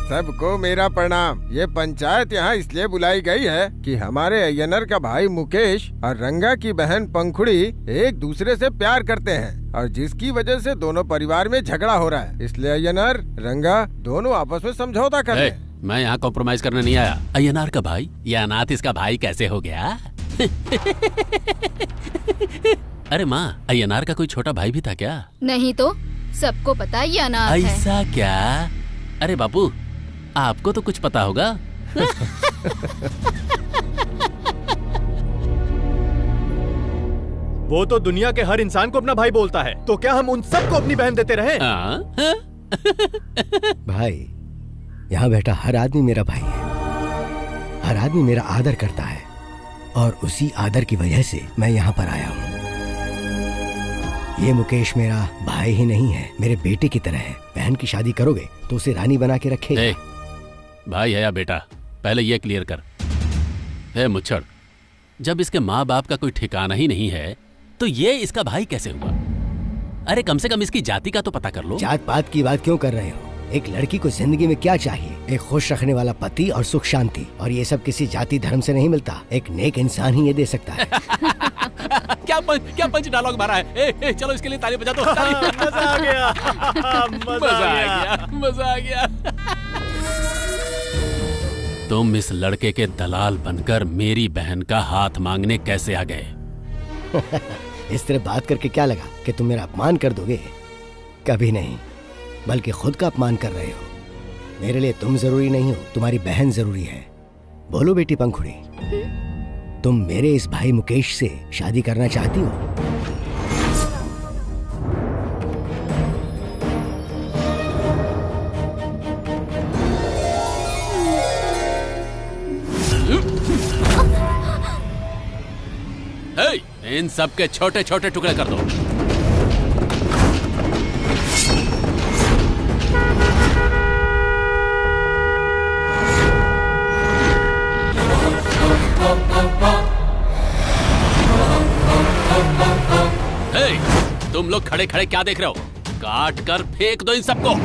सबको मेरा प्रणाम। ये पंचायत यहाँ इसलिए बुलाई गई है कि हमारे अय्यनर का भाई मुकेश और रंगा की बहन पंखुड़ी एक दूसरे से प्यार करते हैं और जिसकी वजह से दोनों परिवार में झगड़ा हो रहा है। इसलिए अय्यनर रंगा दोनों आपस में समझौता कर रहे हैं। मैं यहाँ कॉम्प्रोमाइज करने नहीं आया। अय्यनार का भाई या अनाथ इसका भाई कैसे हो गया? अरे माँ, अय्यनार का कोई छोटा भाई भी था क्या? नहीं तो सबको पता ये अनाथ है। ऐसा क्या? अरे बापू, आपको तो कुछ पता होगा। वो तो दुनिया के हर इंसान को अपना भाई बोलता है, तो क्या हम उन सबको अपनी बहन देते रहे? भाई, यहाँ बैठा हर आदमी मेरा भाई है। हर आदमी मेरा आदर करता है और उसी आदर की वजह से मैं यहाँ पर आया हूँ। ये मुकेश मेरा भाई ही नहीं है, मेरे बेटे की तरह है। बहन की शादी करोगे तो उसे रानी बना के रखेगा। भाई है या बेटा, पहले ये क्लियर कर। है मुच्छड़, जब इसके माँ बाप का कोई ठिकाना ही नहीं है तो ये इसका भाई कैसे हुआ? अरे कम से कम इसकी जाति का तो पता कर लो। जात पात की बात क्यों कर रहे हो? एक लड़की को जिंदगी में क्या चाहिए? एक खुश रखने वाला पति और सुख शांति, और ये सब किसी जाति धर्म से नहीं मिलता। एक नेक इंसान ही ये दे सकता है। क्या पंच डायलॉग मारा है। चलो इसके लिए ताली बजा दो। मजा आ गया। मजा आ गया। तुम इस लड़के के दलाल बनकर मेरी बहन का हाथ मांगने कैसे आ गए? इस तरह बात करके क्या लगा कि तुम मेरा अपमान कर दोगे? कभी नहीं, बल्कि खुद का अपमान कर रहे हो। मेरे लिए तुम जरूरी नहीं हो, तुम्हारी बहन जरूरी है। बोलो बेटी पंखुड़ी, तुम मेरे इस भाई मुकेश से शादी करना चाहती हो? इन सब के छोटे छोटे टुकड़े कर दो। तुम लोग खड़े खड़े क्या देख रहे हो? काट कर फेंक दो इन सबको।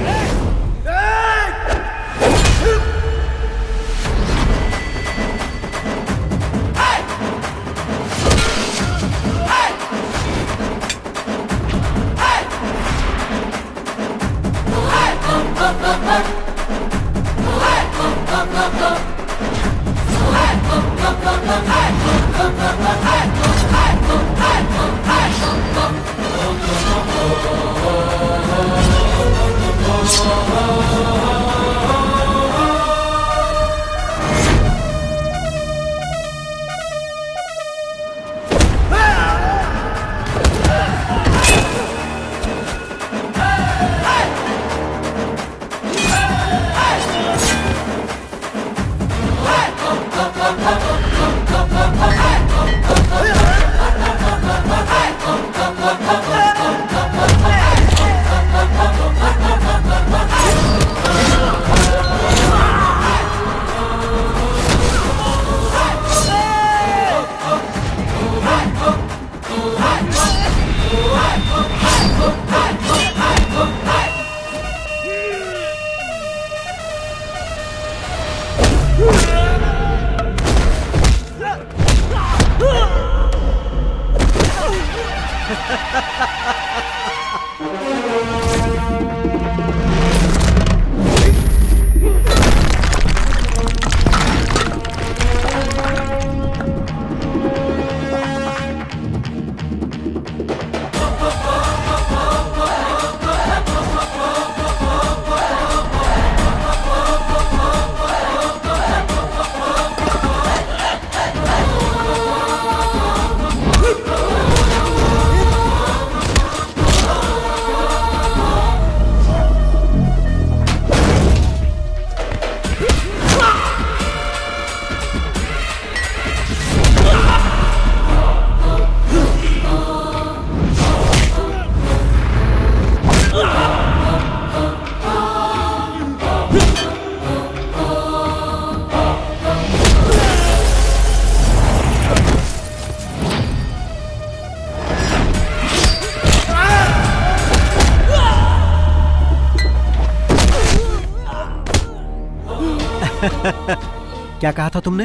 क्या कहा था तुमने?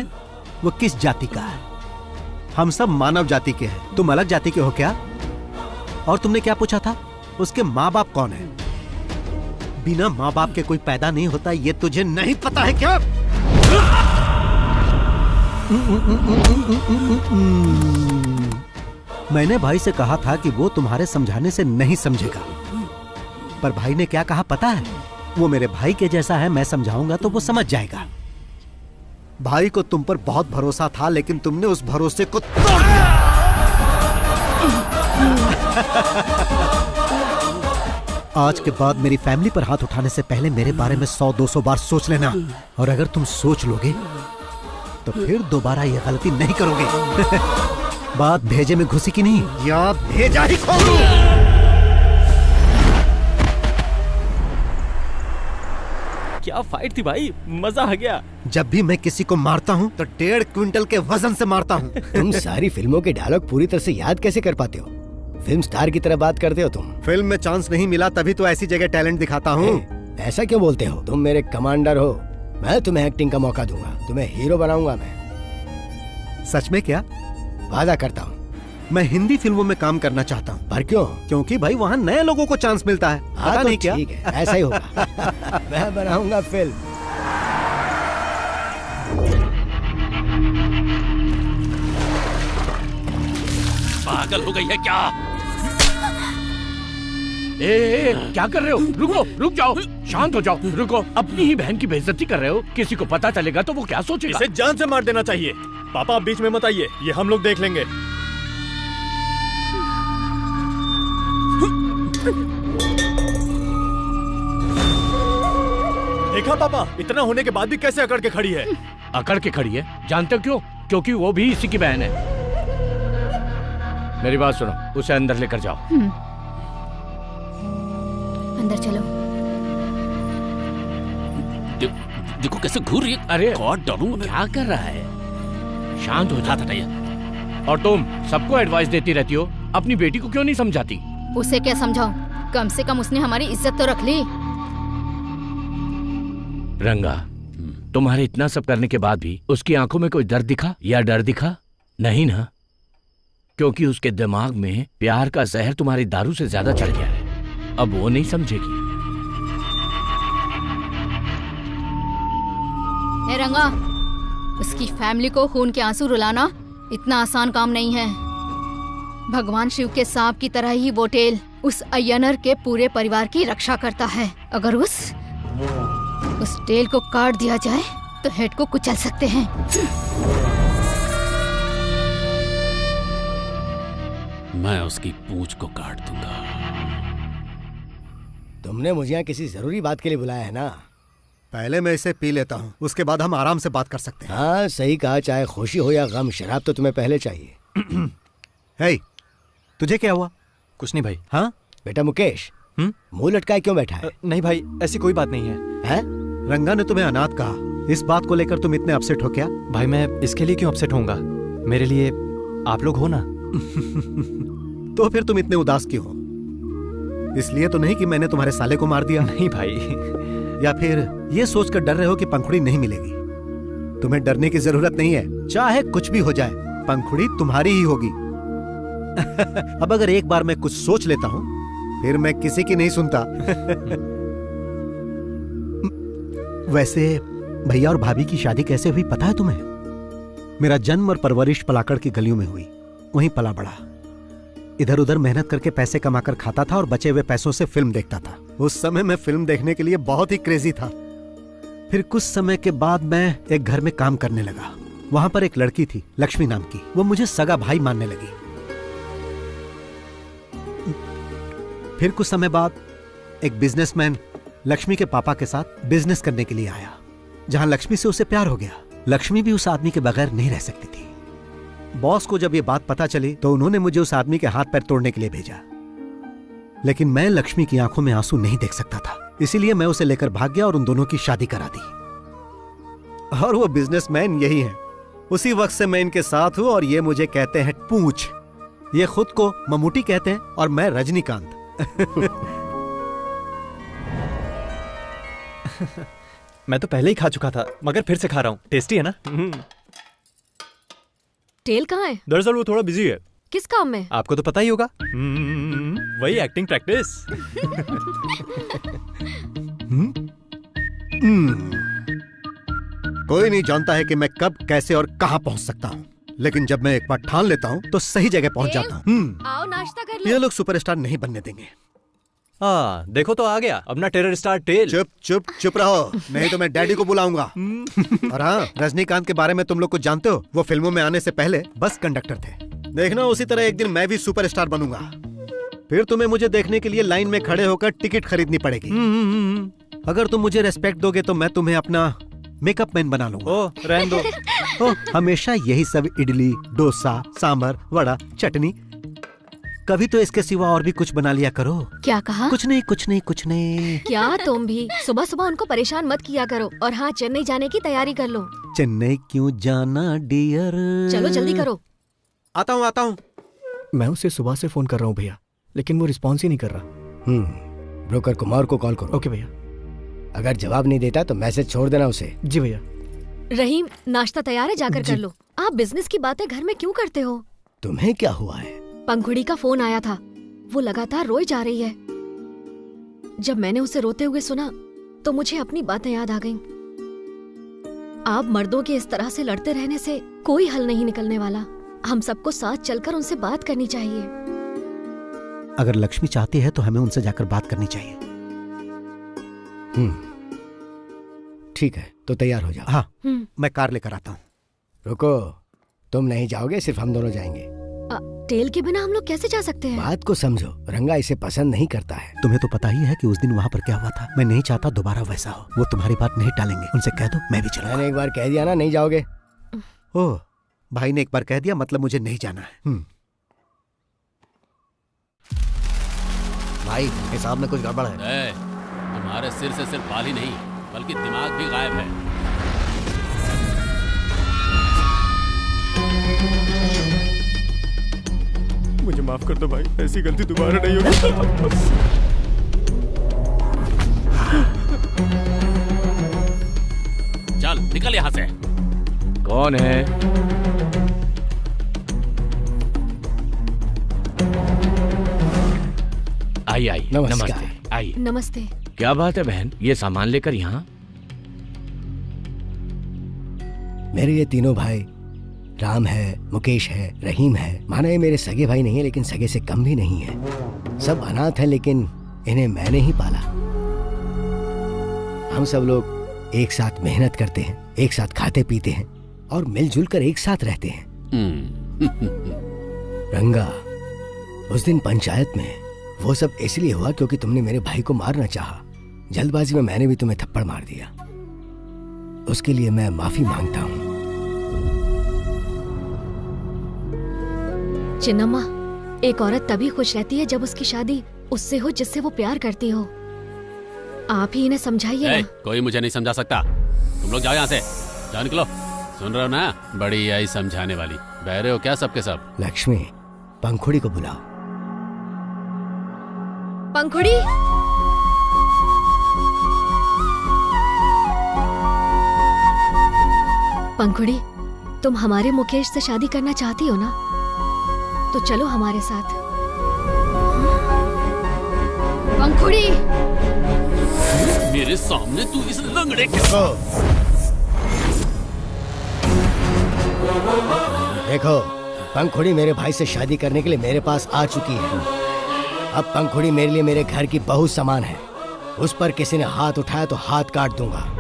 वो किस जाति का है? हम सब मानव जाति के हैं। तुम अलग जाति के हो क्या? और तुमने क्या पूछा था? उसके माँ बाप कौन है? बिना माँ बाप के कोई पैदा नहीं होता, ये तुझे नहीं पता है क्या? मैंने भाई से कहा था कि वो तुम्हारे समझाने से नहीं समझेगा, पर भाई ने क्या कहा पता है? वो मेरे भाई के जैसा है, मैं समझाऊंगा तो वो समझ जाएगा। भाई को तुम पर बहुत भरोसा था, लेकिन तुमने उस भरोसे को तोड़ दिया। आज के बाद मेरी फैमिली पर हाथ उठाने से पहले मेरे बारे में 100-200 बार सोच लेना, और अगर तुम सोच लोगे तो फिर दोबारा ये गलती नहीं करोगे। बात भेजे में घुसी की नहीं, या भेजा ही खोलूं। क्या फाइट थी भाई, मजा आ गया। जब भी मैं किसी को मारता हूँ तो 1.5 क्विंटल के वजन से मारता हूँ। तुम सारी फिल्मों के डायलॉग पूरी तरह से याद कैसे कर पाते हो? फिल्म स्टार की तरह बात करते हो तुम। फिल्म में चांस नहीं मिला तभी तो ऐसी जगह टैलेंट दिखाता हूँ। ऐसा क्यों बोलते हो? तुम मेरे कमांडर हो, मैं तुम्हें एक्टिंग का मौका दूंगा, तुम्हें हीरो बनाऊंगा मैं। सच में क्या? वादा करता हूँ। मैं हिंदी फिल्मों में काम करना चाहता हूँ। पर क्यों? क्योंकि भाई वहाँ नए लोगों को चांस मिलता है। पता नहीं क्या? ठीक है, ऐसा ही होगा। मैं बनाऊंगा फिल्म। पागल हो गई है क्या? ए, क्या कर रहे हो? रुको, रुक जाओ, शांत हो जाओ, रुको। अपनी ही बहन की बेइज्जती कर रहे हो। किसी को पता चलेगा तो वो क्या सोचेगा? इसे जान से मार देना चाहिए। पापा आप बीच में मत आइए, ये हम लोग देख लेंगे। देखा पापा, इतना होने के बाद भी कैसे अकड़ के खड़ी है। अकड़ के खड़ी है? जानते हो क्यों? क्योंकि वो भी इसी की बहन है। मेरी बात सुनो, उसे अंदर लेकर जाओ। अंदर चलो। देखो कैसे घूर रही है। अरे डालूंगा मैं। क्या कर रहा है? शांत हो जाता है। और तुम सबको एडवाइस देती रहती हो, अपनी बेटी को क्यों नहीं समझाती? उसे क्या समझाऊं? कम से कम उसने हमारी इज्जत तो रख ली। रंगा, तुम्हारे इतना सब करने के बाद भी उसकी आंखों में कोई दर्द दिखा या डर दिखा? नहीं ना, क्योंकि उसके दिमाग में प्यार का जहर तुम्हारी दारू से ज्यादा चढ़ गया है। अब वो नहीं समझेगी। ए रंगा, उसकी फैमिली को खून के आंसू रुलाना इतना आसान काम नहीं है। भगवान शिव के सांप की तरह ही वो टेल उस अय्यनर के पूरे परिवार की रक्षा करता है। अगर उस टेल को काट दिया जाए तो हेड को कुचल सकते हैं। मैं उसकी पूंछ को काट दूंगा। तुमने मुझे यहाँ किसी जरूरी बात के लिए बुलाया है ना? पहले मैं इसे पी लेता हूँ, उसके बाद हम आराम से बात कर सकते हैं। हाँ सही कहा, चाहे खुशी हो या गम, शराब तो तुम्हें पहले चाहिए। हे, तुझे क्या हुआ? कुछ नहीं भाई। हाँ बेटा मुकेश, मुंह लटकाए क्यों बैठा है? नहीं भाई, ऐसी कोई बात नहीं है। रंगा ने तुम्हें अनाथ कहा, इस बात को लेकर तुम इतने अपसेट हो क्या? भाई मैं इसके लिए क्यों अपसेट होऊंगा? मेरे लिए आप लोग हो ना। तो फिर तुम इतने उदास क्यों हो? इसलिए तो नहीं कि मैंने तुम्हारे साले को मार दिया? नहीं भाई। या फिर ये सोचकर डर रहे हो कि पंखुड़ी नहीं मिलेगी? तुम्हें डरने की जरूरत नहीं है, चाहे कुछ भी हो जाए, पंखुड़ी तुम्हारी ही होगी। अब अगर एक बार मैं कुछ सोच लेता हूं, फिर मैं किसी की नहीं सुनता। वैसे भैया और भाभी की शादी कैसे हुई पता है तुम्हें? मेरा जन्म और परवरिश पलाकड़ की गलियों में हुई, वहीं पला बड़ा। इधर उधर मेहनत करके पैसे कमाकर खाता था और बचे हुए पैसों से फिल्म देखता था। उस समय मैं फिल्म देखने के लिए बहुत ही क्रेजी था। फिर कुछ समय के बाद मैं एक घर में काम करने लगा। वहां पर एक लड़की थी, लक्ष्मी नाम की। वो मुझे सगा भाई मानने लगी। फिर कुछ समय बाद एक बिजनेसमैन लक्ष्मी के पापा के साथ बिजनेस करने के लिए आया, जहां लक्ष्मी से उसे प्यार हो गया। लक्ष्मी भी उस आदमी के बगैर नहीं रह सकती थी। बॉस को जब ये बात पता चली तो उन्होंने मुझे उस आदमी के हाथ पैर तोड़ने के लिए भेजा, लेकिन मैं लक्ष्मी की आंखों में आंसू नहीं देख सकता था, इसीलिए मैं उसे लेकर भाग गया और उन दोनों की शादी करा दी। और वो बिजनेसमैन यही है। उसी वक्त से मैं इनके साथ हूं और ये मुझे कहते हैं पूंछ। ये खुद को ममूटी कहते हैं और मैं रजनीकांत। मैं तो पहले ही खा चुका था, मगर फिर से खा रहा हूँ। टेस्टी है ना? टेल कहाँ है? दरअसल वो थोड़ा बिजी है। किस काम में? आपको तो पता ही होगा। वही एक्टिंग प्रैक्टिस। कोई नहीं जानता है कि मैं कब, कैसे और कहां पहुंच सकता हूं, लेकिन जब मैं एक बार ठान लेता हूं तो सही जगह पहुंच जाता हूं। आओ नाश्ता कर लो। ये लोग सुपरस्टार नहीं बनने देंगे। हाँ देखो तो आ गया अपना टेरर स्टार टेल। चुप चुप चुप रहो, नहीं तो मैं डैडी को बुलाऊंगा। और हाँ, रजनीकांत के बारे में तुम लोग कुछ जानते हो? वो फिल्मों में आने से पहले बस कंडक्टर थे। देखना उसी तरह एक दिन मैं भी सुपरस्टार बनूंगा। फिर तुम्हें मुझे देखने के लिए लाइन में खड़े होकर टिकट खरीदनी पड़ेगी। अगर तुम मुझे रेस्पेक्ट दोगे तो मैं तुम्हें अपना मेकअप मैन बना लूंगा। ओ रहने दो। हमेशा यही सब इडली, डोसा, सांभर, वड़ा, चटनी। कभी तो इसके सिवा और भी कुछ बना लिया करो। क्या कहा? कुछ नहीं कुछ नहीं कुछ नहीं। क्या तुम भी सुबह सुबह उनको परेशान मत किया करो। और हाँ, चेन्नई जाने की तैयारी कर लो। चेन्नई क्यों जाना डियर? चलो जल्दी करो। आता हूँ। मैं उसे सुबह से फोन कर रहा हूँ भैया, लेकिन वो रिस्पॉन्स ही नहीं कर रहा। ब्रोकर कुमार को कॉल करो। ओके भैया। अगर जवाब नहीं देता तो मैसेज छोड़ देना उसे। जी भैया। रहीम, नाश्ता तैयार है, जाकर कर लो। आप बिजनेस की बातें घर में क्यों करते हो? तुम्हें क्या हुआ है? पंखुड़ी का फोन आया था, वो लगातार रोई जा रही है। जब मैंने उसे रोते हुए सुना तो मुझे अपनी बातें याद आ गईं। आप मर्दों के इस तरह से लड़ते रहने से कोई हल नहीं निकलने वाला। हम सबको साथ चलकर उनसे बात करनी चाहिए। अगर लक्ष्मी चाहती है तो हमें उनसे जाकर बात करनी चाहिए। ठीक है, तो तैयार हो जाओ। हाँ, मैं कार लेकर आता हूँ। रुको, तुम नहीं जाओगे, सिर्फ हम दोनों जाएंगे। टेल के बिना हम लोग कैसे जा सकते हैं? बात को समझो, रंगा इसे पसंद नहीं करता है। तुम्हें तो पता ही है कि उस दिन वहाँ पर क्या हुआ था। मैं नहीं चाहता दोबारा वैसा हो। वो तुम्हारी बात नहीं टालेंगे, उनसे कह दो मैं भी चलूंगा। मैंने एक बार कह दिया ना, नहीं जाओगे। ओह, भाई ने एक बार कह दिया मतलब मुझे नहीं जाना है। भाई हिसाब में कुछ गड़बड़ है। तुम्हारे सिर से सिर्फ बाल ही नहीं बल्कि दिमाग भी गायब है। मुझे माफ कर दो भाई, ऐसी गलती दोबारा नहीं होगी। चल निकल यहाँ से। कौन है? आई नमस्ते। आई। नमस्ते। क्या बात है बहन, ये सामान लेकर यहाँ? मेरे ये तीनों भाई, राम है, मुकेश है, रहीम है, माना ये मेरे सगे भाई नहीं है लेकिन सगे से कम भी नहीं है। सब अनाथ हैं लेकिन इन्हें मैंने ही पाला। हम सब लोग एक साथ मेहनत करते हैं, एक साथ खाते पीते हैं और मिलजुल कर एक साथ रहते हैं। रंगा, उस दिन पंचायत में वो सब इसलिए हुआ क्योंकि तुमने मेरे भाई को मारना चाहा। जल्दबाजी में मैंने भी तुम्हें थप्पड़ मार दिया। उसके लिए मैं माफी मांगता हूँ। चिन्नम्मा, एक औरत तभी खुश रहती है जब उसकी शादी उससे हो जिससे वो प्यार करती हो। आप ही इन्हें समझाइए ना। कोई मुझे नहीं समझा सकता। तुम लोग जाओ यहाँ से, जाओ निकलो। सुन रहे हो ना, बड़ी आई समझाने वाली। बहरे हो क्या सबके सब? लक्ष्मी, पंखुड़ी को बुलाओ। पंखुड़ी, पंखुड़ी, तुम हमारे मुकेश से शादी करना चाहती हो ना? तो चलो हमारे साथ। पंखुड़ी, मेरे सामने तू इस लंगड़े के देखो, पंखुड़ी मेरे भाई से शादी करने के लिए मेरे पास आ चुकी है। अब पंखुड़ी मेरे लिए मेरे घर की बहू समान है। उस पर किसी ने हाथ उठाया तो हाथ काट दूंगा।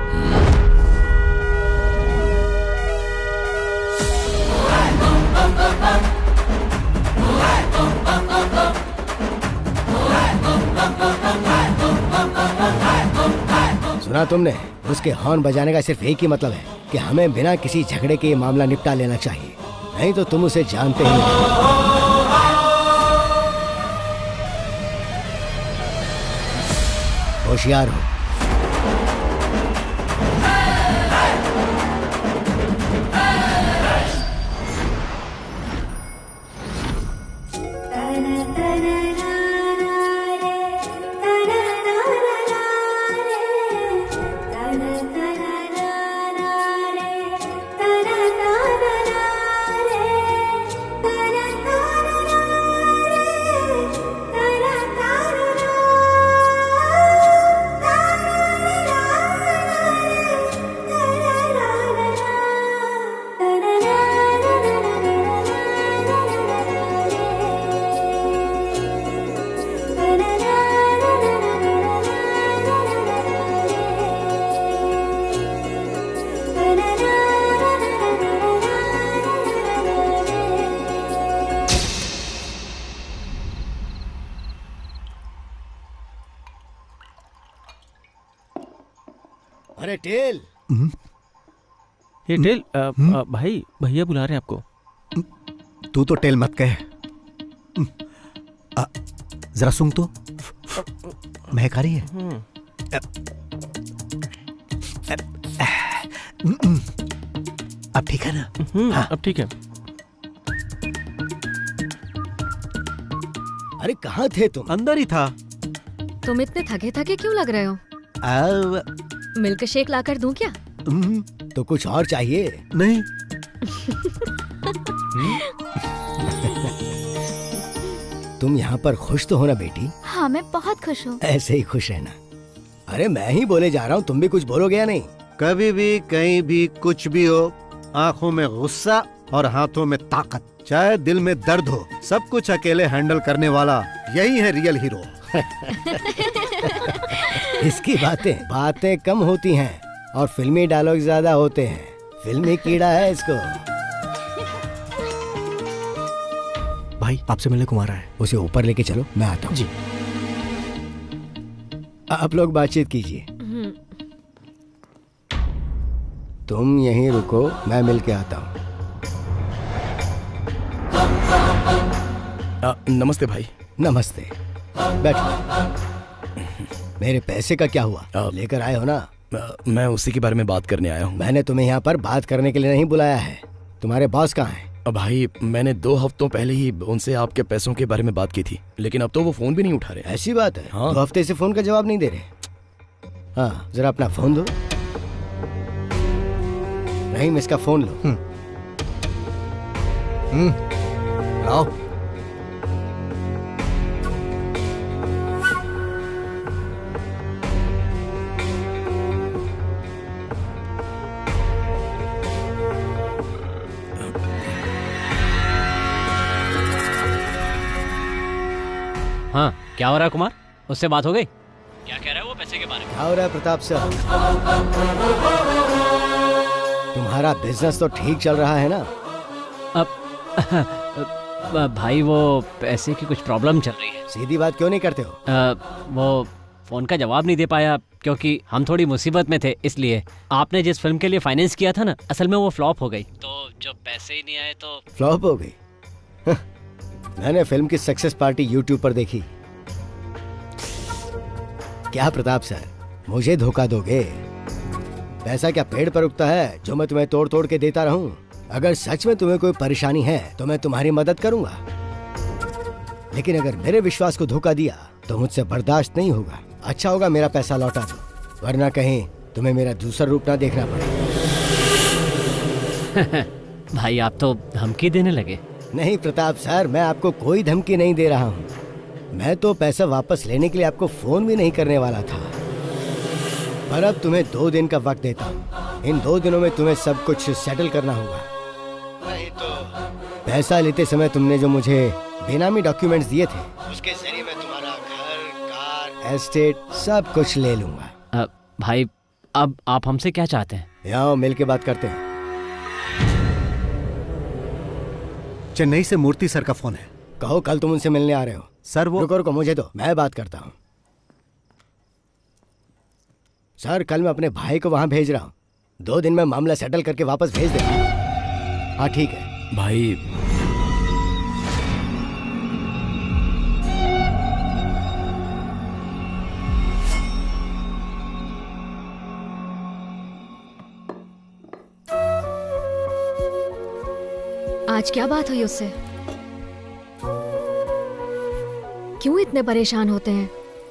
सुना तुमने? उसके हॉर्न बजाने का सिर्फ एक ही मतलब है कि हमें बिना किसी झगड़े के ये मामला निपटा लेना चाहिए, नहीं तो तुम उसे जानते ही नहीं। होशियार हो। अरे टेल, ये टेल, भाई भैया बुला रहे हैं आपको। तू तो टेल मत कह। जरा सुन तो, महक आ रही है। अब ठीक है ना? हाँ, अब ठीक है। अरे कहाँ थे तुम? अंदर ही था। तुम इतने थके थके क्यों लग रहे हो? मिल्क शेक लाकर दूं क्या? तो कुछ और चाहिए? नहीं। तुम यहाँ पर खुश तो हो ना बेटी? हाँ, मैं बहुत खुश हूँ। ऐसे ही खुश रहना। अरे मैं ही बोले जा रहा हूँ, तुम भी कुछ बोलोगे या नहीं? कभी भी कहीं भी कुछ भी हो, आंखों में गुस्सा और हाथों में ताकत, चाहे दिल में दर्द हो, सब कुछ अकेले हैंडल करने वाला यही है रियल हीरो। इसकी बातें कम होती हैं और फिल्मी डायलॉग ज्यादा होते हैं। फिल्मी कीड़ा है इसको। भाई आपसे मिलने को आ रहा है। उसे ऊपर लेके चलो, मैं आता हूँ। जी। आप लोग बातचीत कीजिए। तुम यहीं रुको, मैं मिल के आता हूँ। नमस्ते भाई। नमस्ते, बैठो। मेरे पैसे का क्या हुआ? लेकर आए हो ना? मैं उसी के बारे में बात करने आया हूँ। मैंने तुम्हें यहाँ पर बात करने के लिए नहीं बुलाया है। तुम्हारे बॉस कहाँ हैं? भाई मैंने 2 हफ्तों पहले ही उनसे आपके पैसों के बारे में बात की थी, लेकिन अब तो वो फोन भी नहीं उठा रहे। ऐसी बात है? हाँ। 2 हफ्ते से फोन का जवाब नहीं दे रहे। हाँ, जरा अपना फोन दो। रहीम, इसका फोन लो। आओ। क्या हो रहा है कुमार? उससे बात हो गई? क्या कह रहा है वो पैसे के बारे में? क्या हो रहा है प्रताप सर? तुम्हारा बिजनेस तो ठीक चल रहा है ना? अब भाई वो पैसे की कुछ प्रॉब्लम चल रही है। सीधी बात क्यों नहीं करते हो? वो फोन का जवाब नहीं दे पाया क्योंकि हम थोड़ी मुसीबत में थे, इसलिए। आपने जिस फिल्म के लिए फाइनेंस किया था ना, असल में वो फ्लॉप हो गई, तो जब पैसे ही नहीं आए तो फ्लॉप हो गई? मैंने फिल्म की सक्सेस पार्टी यूट्यूब पर देखी। क्या प्रताप सर, मुझे धोखा दोगे? पैसा क्या पेड़ पर उगता है जो मैं तुम्हें तोड़ तोड़ के देता रहूं? अगर सच में तुम्हें कोई परेशानी है तो मैं तुम्हारी मदद करूंगा, लेकिन अगर मेरे विश्वास को धोखा दिया तो मुझसे बर्दाश्त नहीं होगा। अच्छा होगा मेरा पैसा लौटा दो, वरना कहीं तुम्हें मेरा दूसरा रूप ना देखना पड़े। भाई आप तो धमकी देने लगे। नहीं प्रताप सर, मैं आपको कोई धमकी नहीं दे रहा हूँ। मैं तो पैसा वापस लेने के लिए आपको फोन भी नहीं करने वाला था, पर अब तुम्हें 2 दिन का वक्त देता हूँ। इन 2 दिनों में तुम्हें सब कुछ सेटल करना होगा, नहीं तो पैसा लेते समय तुमने जो मुझे बेनामी डॉक्यूमेंट्स दिए थे, उसके जरिए मैं तुम्हारा घर, कार, एस्टेट सब कुछ ले लूंगा। भाई अब आप हमसे क्या चाहते हैं? यहाँ मिल के बात करते हैं। चेन्नई से मूर्ति सर का फोन है। कहो कल तुम उनसे मिलने आ रहे हो। सर वो रुको मुझे दो, मैं बात करता हूँ। सर कल मैं अपने भाई को वहां भेज रहा हूँ, 2 दिन में मामला सेटल करके वापस भेज देगा। हाँ ठीक है भाई। आज क्या बात हुई उससे? क्यों इतने परेशान होते हैं?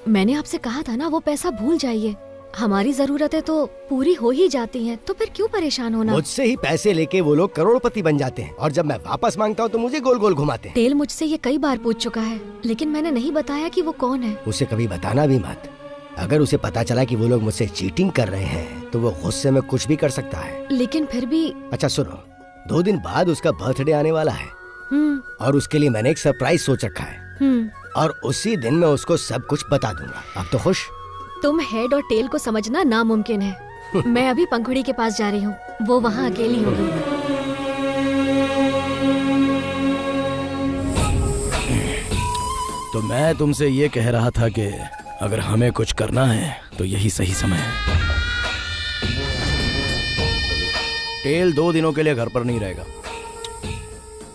मैंने आपसे कहा था ना वो पैसा भूल जाइए। हमारी जरूरतें तो पूरी हो ही जाती हैं, तो फिर क्यों परेशान होना? मुझसे ही पैसे लेके वो लोग करोड़पति बन जाते हैं, और जब मैं वापस मांगता हूँ तो मुझे गोल गोल घुमाते हैं। टेल मुझसे ये कई बार पूछ चुका है, लेकिन मैंने नहीं बताया कि वो कौन है। उसे कभी बताना भी मत। अगर उसे पता चला कि वो लोग मुझसे चीटिंग कर रहे हैं तो वो गुस्से में कुछ भी कर सकता है। लेकिन फिर भी। अच्छा सुनो, 2 दिन बाद उसका बर्थडे आने वाला है, और उसके लिए मैंने एक सरप्राइज सोच रखा है, और उसी दिन मैं उसको सब कुछ बता दूंगा। अब तो खुश? तुम हेड और टेल को समझना नामुमकिन है। मैं अभी पंखुड़ी के पास जा रही हूँ, वो वहाँ अकेली होगी। तो मैं तुमसे ये कह रहा था कि अगर हमें कुछ करना है तो यही सही समय है। टेल 2 दिनों के लिए घर पर नहीं रहेगा,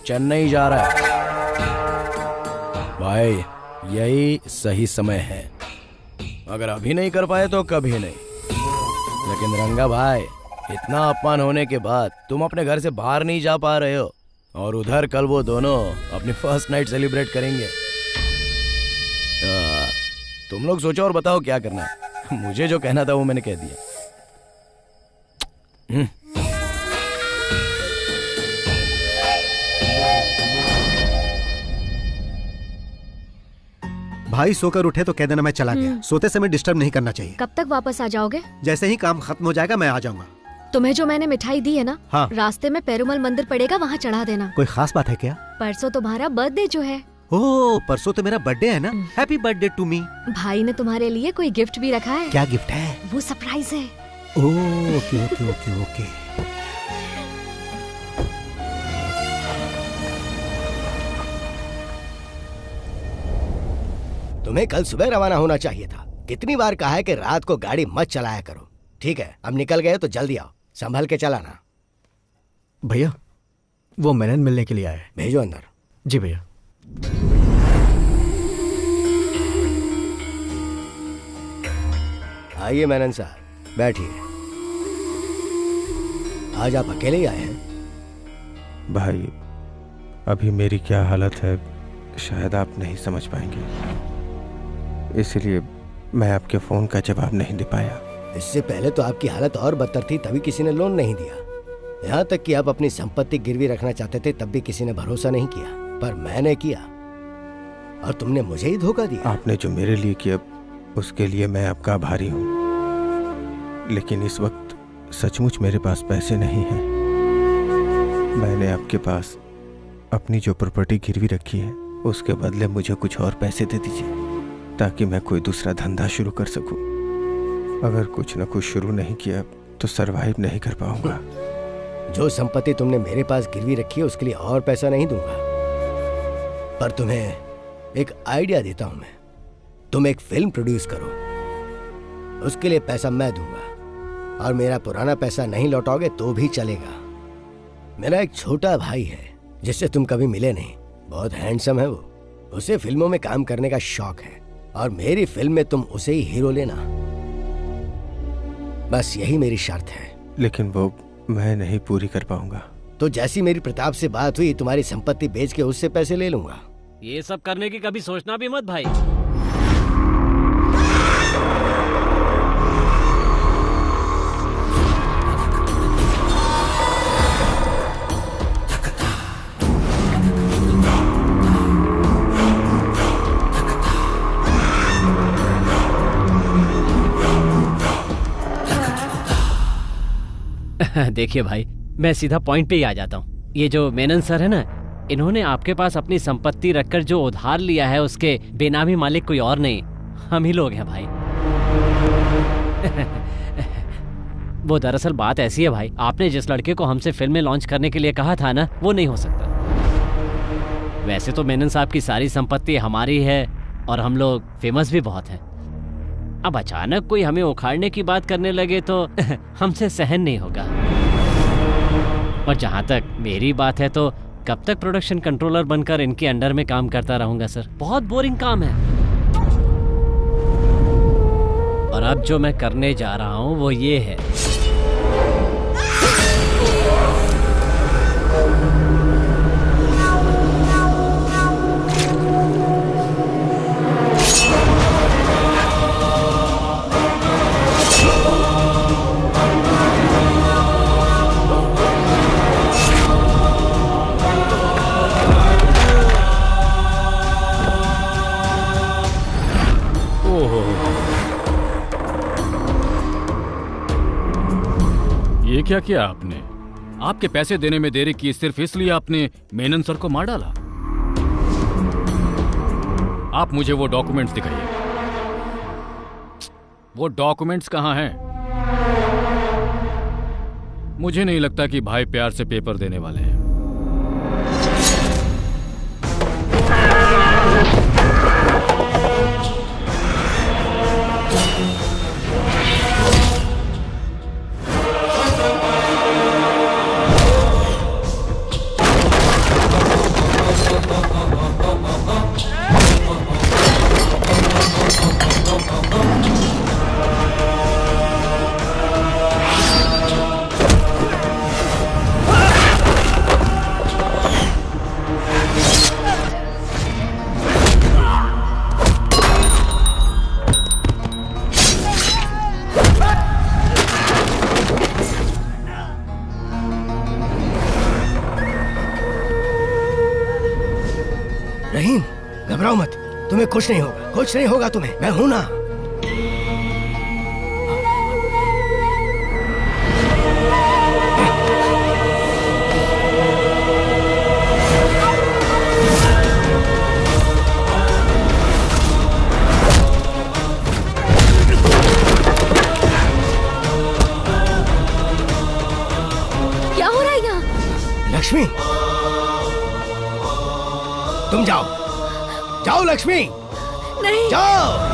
चेन्नई जा रहा है। भाई यही सही समय है। अगर अभी नहीं कर पाए तो कभी नहीं। लेकिन रंगा भाई, इतना अपमान होने के बाद तुम अपने घर से बाहर नहीं जा पा रहे हो, और उधर कल वो दोनों अपनी फर्स्ट नाइट सेलिब्रेट करेंगे। तुम लोग सोचो और बताओ क्या करना है। मुझे जो कहना था वो मैंने कह दिया। भाई सोकर उठे तो कह देना मैं चला गया। सोते समय डिस्टर्ब नहीं करना चाहिए। कब तक वापस आ जाओगे? जैसे ही काम खत्म हो जाएगा मैं आ जाऊंगा। तुम्हें जो मैंने मिठाई दी है ना, हाँ। रास्ते में पेरुमल मंदिर पड़ेगा, वहाँ चढ़ा देना। कोई खास बात है क्या? परसों तुम्हारा बर्थडे जो है। ओह, परसों तो मेरा बर्थडे है ना। Happy birthday to me. भाई ने तुम्हारे लिए कोई गिफ्ट भी रखा है। क्या गिफ्ट है? वो सरप्राइज है। ओह, ओके ओके ओके ओके। तुम्हें कल सुबह रवाना होना चाहिए था। कितनी बार कहा है कि रात को गाड़ी मत चलाया करो। ठीक है, अब निकल गए तो जल्दी आओ, संभल के चलाना। भैया वो मेनन मिलने के लिए आए। भेजो अंदर। जी भैया। आइए मेनन साहब, बैठिए। आज आप अकेले ही आए हैं? भाई अभी मेरी क्या हालत है शायद आप नहीं समझ पाएंगे, इसलिए मैं आपके फोन का जवाब नहीं दे पाया। इससे पहले तो आपकी हालत और बदतर थी, तभी किसी ने लोन नहीं दिया। यहाँ तक कि आप अपनी संपत्ति गिरवी रखना चाहते थे, तब भी किसी ने भरोसा नहीं किया, पर मैंने किया और तुमने मुझे ही धोखा दिया। आपने जो मेरे लिए किया उसके लिए मैं आपका आभारी हूँ, लेकिन इस वक्त सचमुच मेरे पास पैसे नहीं हैं। मैंने आपके पास अपनी जो प्रॉपर्टी गिरवी रखी है उसके बदले मुझे कुछ और पैसे दे दीजिए। ताकि मैं कोई दूसरा धंधा शुरू कर सकूं। अगर कुछ न कुछ शुरू नहीं किया तो सरवाइव नहीं कर पाऊंगा। जो संपत्ति तुमने मेरे पास गिरवी रखी है उसके लिए और पैसा नहीं दूंगा, पर तुम्हें एक आइडिया देता हूं मैं। तुम एक फिल्म प्रोड्यूस करो, उसके लिए पैसा मैं दूंगा, और मेरा पुराना पैसा नहीं लौटाओगे तो भी चलेगा। मेरा एक छोटा भाई है जिससे तुम कभी मिले नहीं, बहुत हैंडसम है वो। उसे फिल्मों में काम करने का शौक है और मेरी फिल्म में तुम उसे ही हीरो लेना, बस यही मेरी शर्त है। लेकिन वो मैं नहीं पूरी कर पाऊंगा। तो जैसी मेरी प्रताप से बात हुई, तुम्हारी संपत्ति बेच के उससे पैसे ले लूंगा। ये सब करने की कभी सोचना भी मत भाई। देखिए भाई, मैं सीधा पॉइंट पे ही आ जाता हूँ। ये जो मेनन सर है ना, इन्होंने आपके पास अपनी संपत्ति रखकर जो उधार लिया है उसके बेनामी मालिक कोई और नहीं, हम ही लोग हैं भाई। वो दरअसल बात ऐसी है भाई, आपने जिस लड़के को हमसे फिल्में लॉन्च करने के लिए कहा था ना, वो नहीं हो सकता। वैसे तो मेनन साहब की सारी संपत्ति हमारी है और हम लोग फेमस भी बहुत हैं। अब अचानक कोई हमें उखाड़ने की बात करने लगे तो हमसे सहन नहीं होगा। और जहां तक मेरी बात है तो कब तक प्रोडक्शन कंट्रोलर बनकर इनके अंडर में काम करता रहूंगा सर, बहुत बोरिंग काम है। और अब जो मैं करने जा रहा हूं वो ये है, ये क्या किया आपने? आपके पैसे देने में देरी की सिर्फ इसलिए आपने मेनन सर को मार डाला? आप मुझे वो डॉक्यूमेंट्स दिखाइए। वो डॉक्यूमेंट्स कहाँ हैं? मुझे नहीं लगता कि भाई प्यार से पेपर देने वाले हैं। रहीम, घबराओ मत, तुम्हें कुछ नहीं होगा, कुछ नहीं होगा तुम्हें, मैं हूं ना। क्या हो रहा है यहाँ? लक्ष्मी, तुम जाओ, जाओ लक्ष्मी, नहीं जाओ।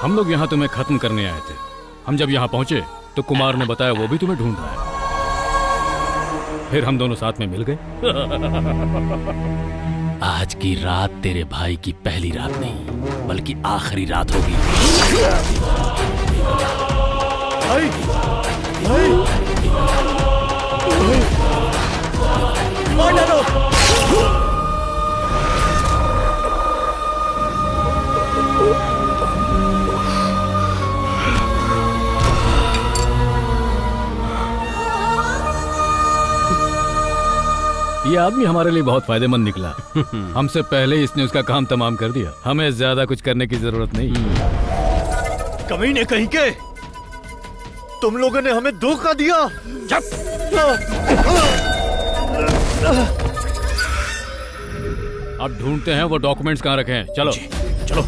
हम लोग यहाँ तुम्हें खत्म करने आए थे। हम जब यहाँ पहुंचे तो कुमार ने बताया वो भी तुम्हें ढूंढ रहा है। फिर हम दोनों साथ में मिल गए। आज की रात तेरे भाई की पहली रात नहीं बल्कि आखिरी रात होगी। ये आदमी हमारे लिए बहुत फायदेमंद निकला। हमसे पहले इसने उसका काम तमाम कर दिया। हमें ज्यादा कुछ करने की जरूरत नहीं। कमीने कहीं के, तुम लोगों ने हमें धोखा दिया। अब ढूंढते हैं वो डॉक्यूमेंट्स कहाँ रखे हैं। चलो चलो।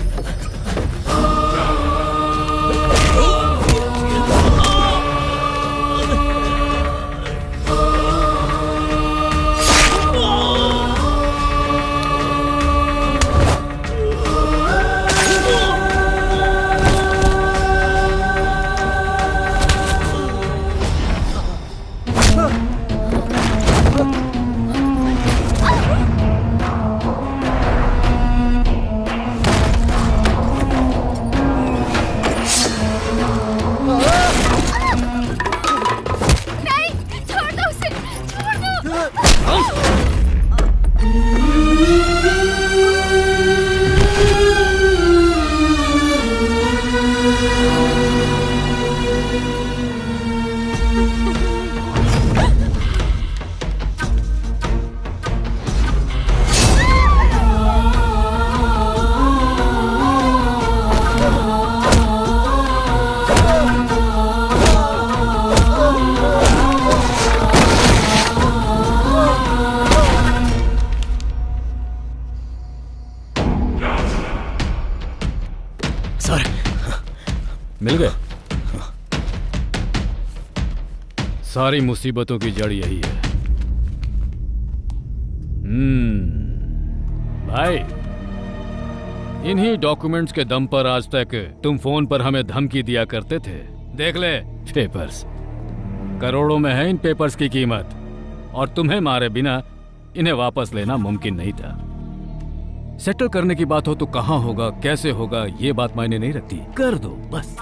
मिल गए। सारी मुसीबतों की जड़ यही है। भाई, इन्हीं डॉक्यूमेंट्स के दम पर आज तक तुम फोन पर हमें धमकी दिया करते थे। देख ले पेपर्स, करोड़ों में है इन पेपर्स की कीमत, और तुम्हें मारे बिना इन्हें वापस लेना मुमकिन नहीं था। सेटल करने की बात हो तो कहां होगा, कैसे होगा, ये बात मायने नहीं रखती, कर दो बस।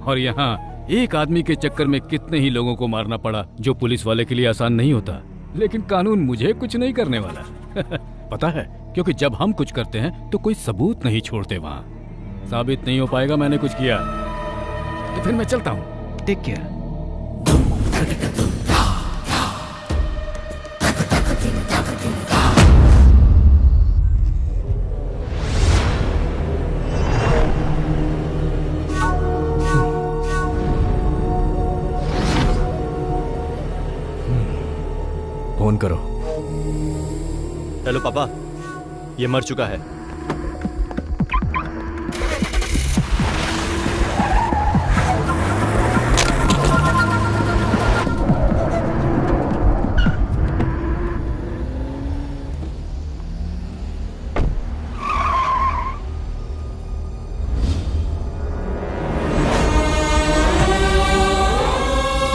और यहाँ एक आदमी के चक्कर में कितने ही लोगों को मारना पड़ा, जो पुलिस वाले के लिए आसान नहीं होता। लेकिन कानून मुझे कुछ नहीं करने वाला। पता है, क्योंकि जब हम कुछ करते हैं तो कोई सबूत नहीं छोड़ते। वहां साबित नहीं हो पाएगा मैंने कुछ किया, तो फिर मैं चलता हूँ। Take care. फोन करो। हेलो पापा, ये मर चुका है।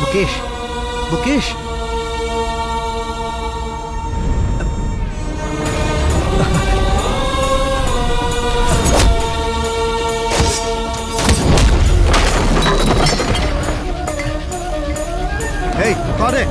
मुकेश, मुकेश, कौन है?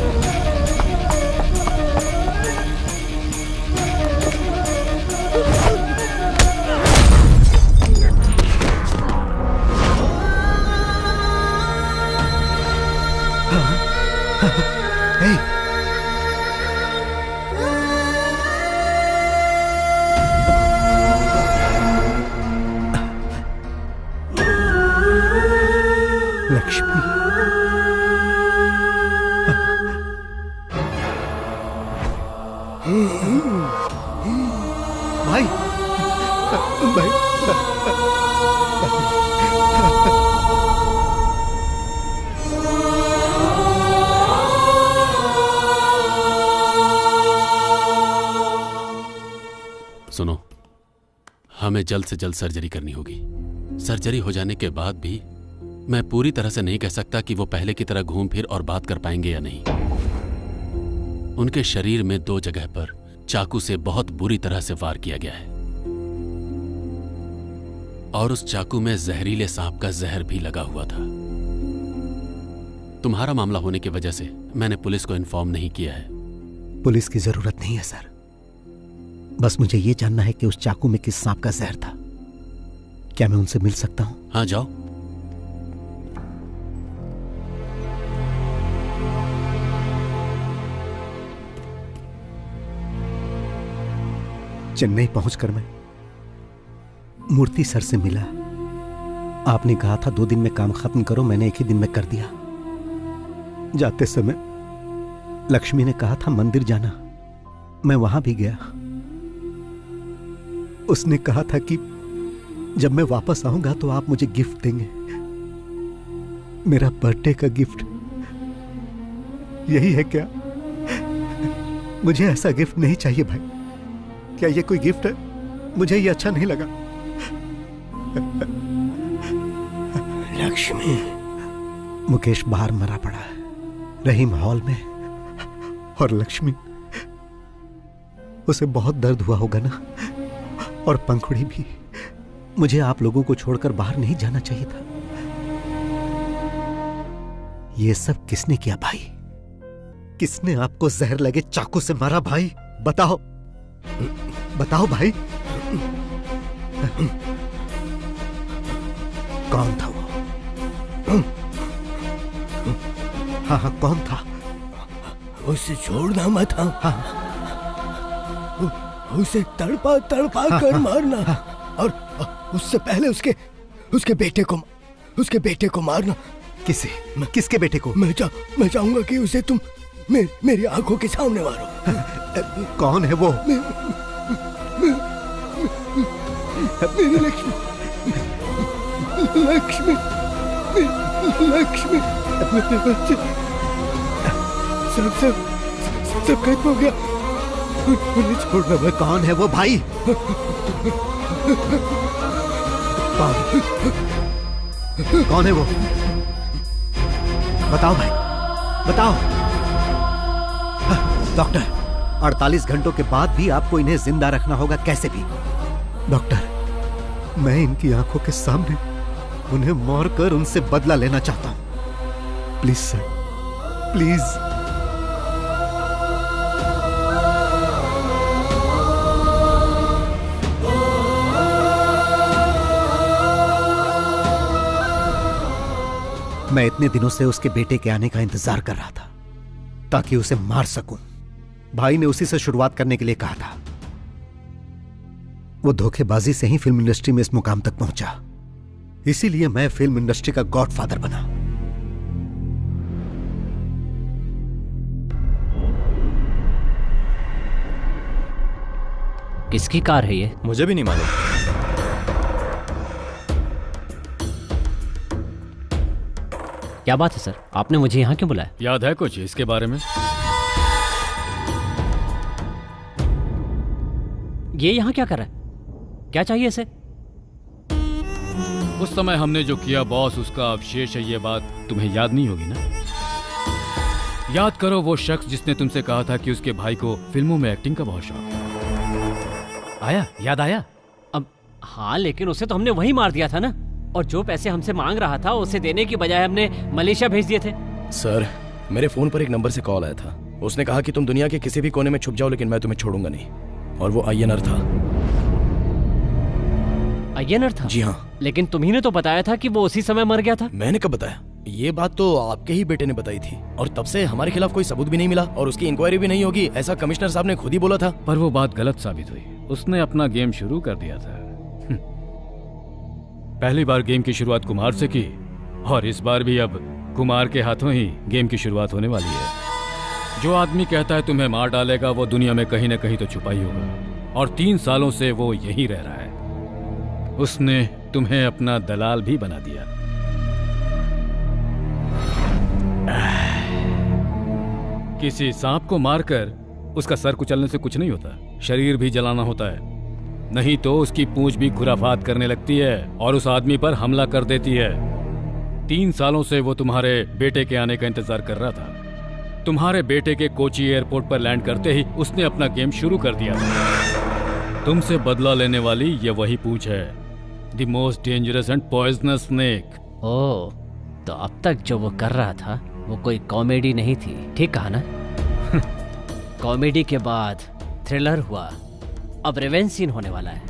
लक्ष्मी, भाई, भाई, सुनो, हमें जल्द से जल्द सर्जरी करनी होगी। सर्जरी हो जाने के बाद भी मैं पूरी तरह से नहीं कह सकता कि वो पहले की तरह घूम फिर और बात कर पाएंगे या नहीं। उनके शरीर में 2 जगह पर चाकू से बहुत बुरी तरह से वार किया गया है और उस चाकू में जहरीले सांप का जहर भी लगा हुआ था। तुम्हारा मामला होने की वजह से मैंने पुलिस को इन्फॉर्म नहीं किया है। पुलिस की जरूरत नहीं है सर, बस मुझे ये जानना है कि उस चाकू में किस सांप का जहर था। क्या मैं उनसे मिल सकता हूं? हाँ, जाओ। चेन्नई पहुंचकर मैं मूर्ति सर से मिला। आपने कहा था 2 दिन में काम खत्म करो, मैंने 1 ही दिन में कर दिया। जाते समय लक्ष्मी ने कहा था मंदिर जाना, मैं वहां भी गया। उसने कहा था कि जब मैं वापस आऊंगा तो आप मुझे गिफ्ट देंगे, मेरा बर्थडे का गिफ्ट। यही है क्या? मुझे ऐसा गिफ्ट नहीं चाहिए भाई। क्या ये कोई गिफ्ट है? मुझे ये अच्छा नहीं लगा। लक्ष्मी। मुकेश बाहर मरा पड़ा है, रहीम हॉल में, और लक्ष्मी, उसे बहुत दर्द हुआ होगा ना, और पंखुड़ी भी। मुझे आप लोगों को छोड़कर बाहर नहीं जाना चाहिए था। ये सब किसने किया भाई? किसने आपको जहर लगे चाकू से मारा भाई? बताओ, बताओ भाई। कौन था वो? हाँ हाँ, कौन था? उसे छोड़ना मत। हाँ, उसे तड़पा तड़पा कर मारना, और उससे पहले उसके बेटे को मारना। किसके बेटे को? मैं चाहूंगा कि उसे तुम मेरी आंखों के सामने मारो। कौन है वो? मेरी लक्ष्मी, लक्ष्मी, लक्ष्मी, मेरे बच्चे। सब खत्म हो गया। मुझे छोड़ना मत। कौन है वो भाई? कौन है वो? बताओ भाई, बताओ। डॉक्टर, 48 घंटों के बाद भी आपको इन्हें जिंदा रखना होगा, कैसे भी। डॉक्टर, मैं इनकी आंखों के सामने उन्हें मारकर उनसे बदला लेना चाहता हूं। Please sir, please. मैं इतने दिनों से उसके बेटे के आने का इंतजार कर रहा था ताकि उसे मार सकूं। भाई ने उसी से शुरुआत करने के लिए कहा था। वो धोखेबाजी से ही फिल्म इंडस्ट्री में इस मुकाम तक पहुंचा, इसीलिए मैं फिल्म इंडस्ट्री का गॉडफादर बना। किसकी कार है ये? मुझे भी नहीं मालूम। क्या बात है सर, आपने मुझे यहाँ क्यों बुलाया? याद है कुछ इसके बारे में? ये यहाँ क्या कर रहा है? क्या चाहिए इसे? उस समय हमने जो किया बॉस, उसका अवशेष है। ये बात तुम्हें याद नहीं होगी ना? याद करो वो शख्स जिसने तुमसे कहा था कि उसके भाई को फिल्मों में एक्टिंग का बहुत शौक। आया? याद आया? अब हाँ, लेकिन उसे तो हमने वहीं मार दिया था ना, और जो पैसे हमसे मांग रहा था उसे देने की बजाय हमने मलेशिया भेज दिए थे। सर, मेरे फोन पर एक नंबर से कॉल आया था। उसने कहा कि तुम दुनिया के किसी भी कोने में छुप जाओ, लेकिन मैं तुम्हें छोड़ूंगा नहीं। और वो अय्यनर था। अय्यनर था? जी हाँ। लेकिन तुम्ही ने तो बताया था कि वो उसी समय मर गया था। मैंने कब बताया? ये बात तो आपके ही बेटे ने बताई थी, और तब से हमारे खिलाफ कोई सबूत भी नहीं मिला और उसकी इंक्वायरी भी नहीं होगी, ऐसा कमिश्नर साहब ने खुद ही बोला था। पर वो बात गलत साबित हुई। उसने अपना गेम शुरू कर दिया था। पहली बार गेम की शुरुआत कुमार से की, और इस बार भी अब कुमार के हाथों ही गेम की शुरुआत होने वाली है। जो आदमी कहता है तुम्हें मार डालेगा, वो दुनिया में कहीं न कहीं तो छुपा ही होगा, और 3 सालों से वो यहीं रह रहा है। उसने तुम्हें अपना दलाल भी बना दिया। किसी सांप को मारकर उसका सर कुचलने से कुछ नहीं होता, शरीर भी जलाना होता है। नहीं तो उसकी पूंछ भी खुराफात करने लगती है और उस आदमी पर हमला कर देती है। 3 सालों से वो तुम्हारे बेटे के आने का इंतजार कर रहा था। तुम्हारे बेटे के कोची एयरपोर्ट पर लैंड करते ही उसने अपना गेम शुरू कर दिया था। तुमसे बदला लेने वाली ये वही पूंछ है, the most dangerous and poisonous snake. Oh, तो अब तक जो वो कर रहा था वो कोई कॉमेडी नहीं थी, ठीक कहा ना? कॉमेडी के बाद थ्रिलर हुआ, अब रिवेंज सीन होने वाला है।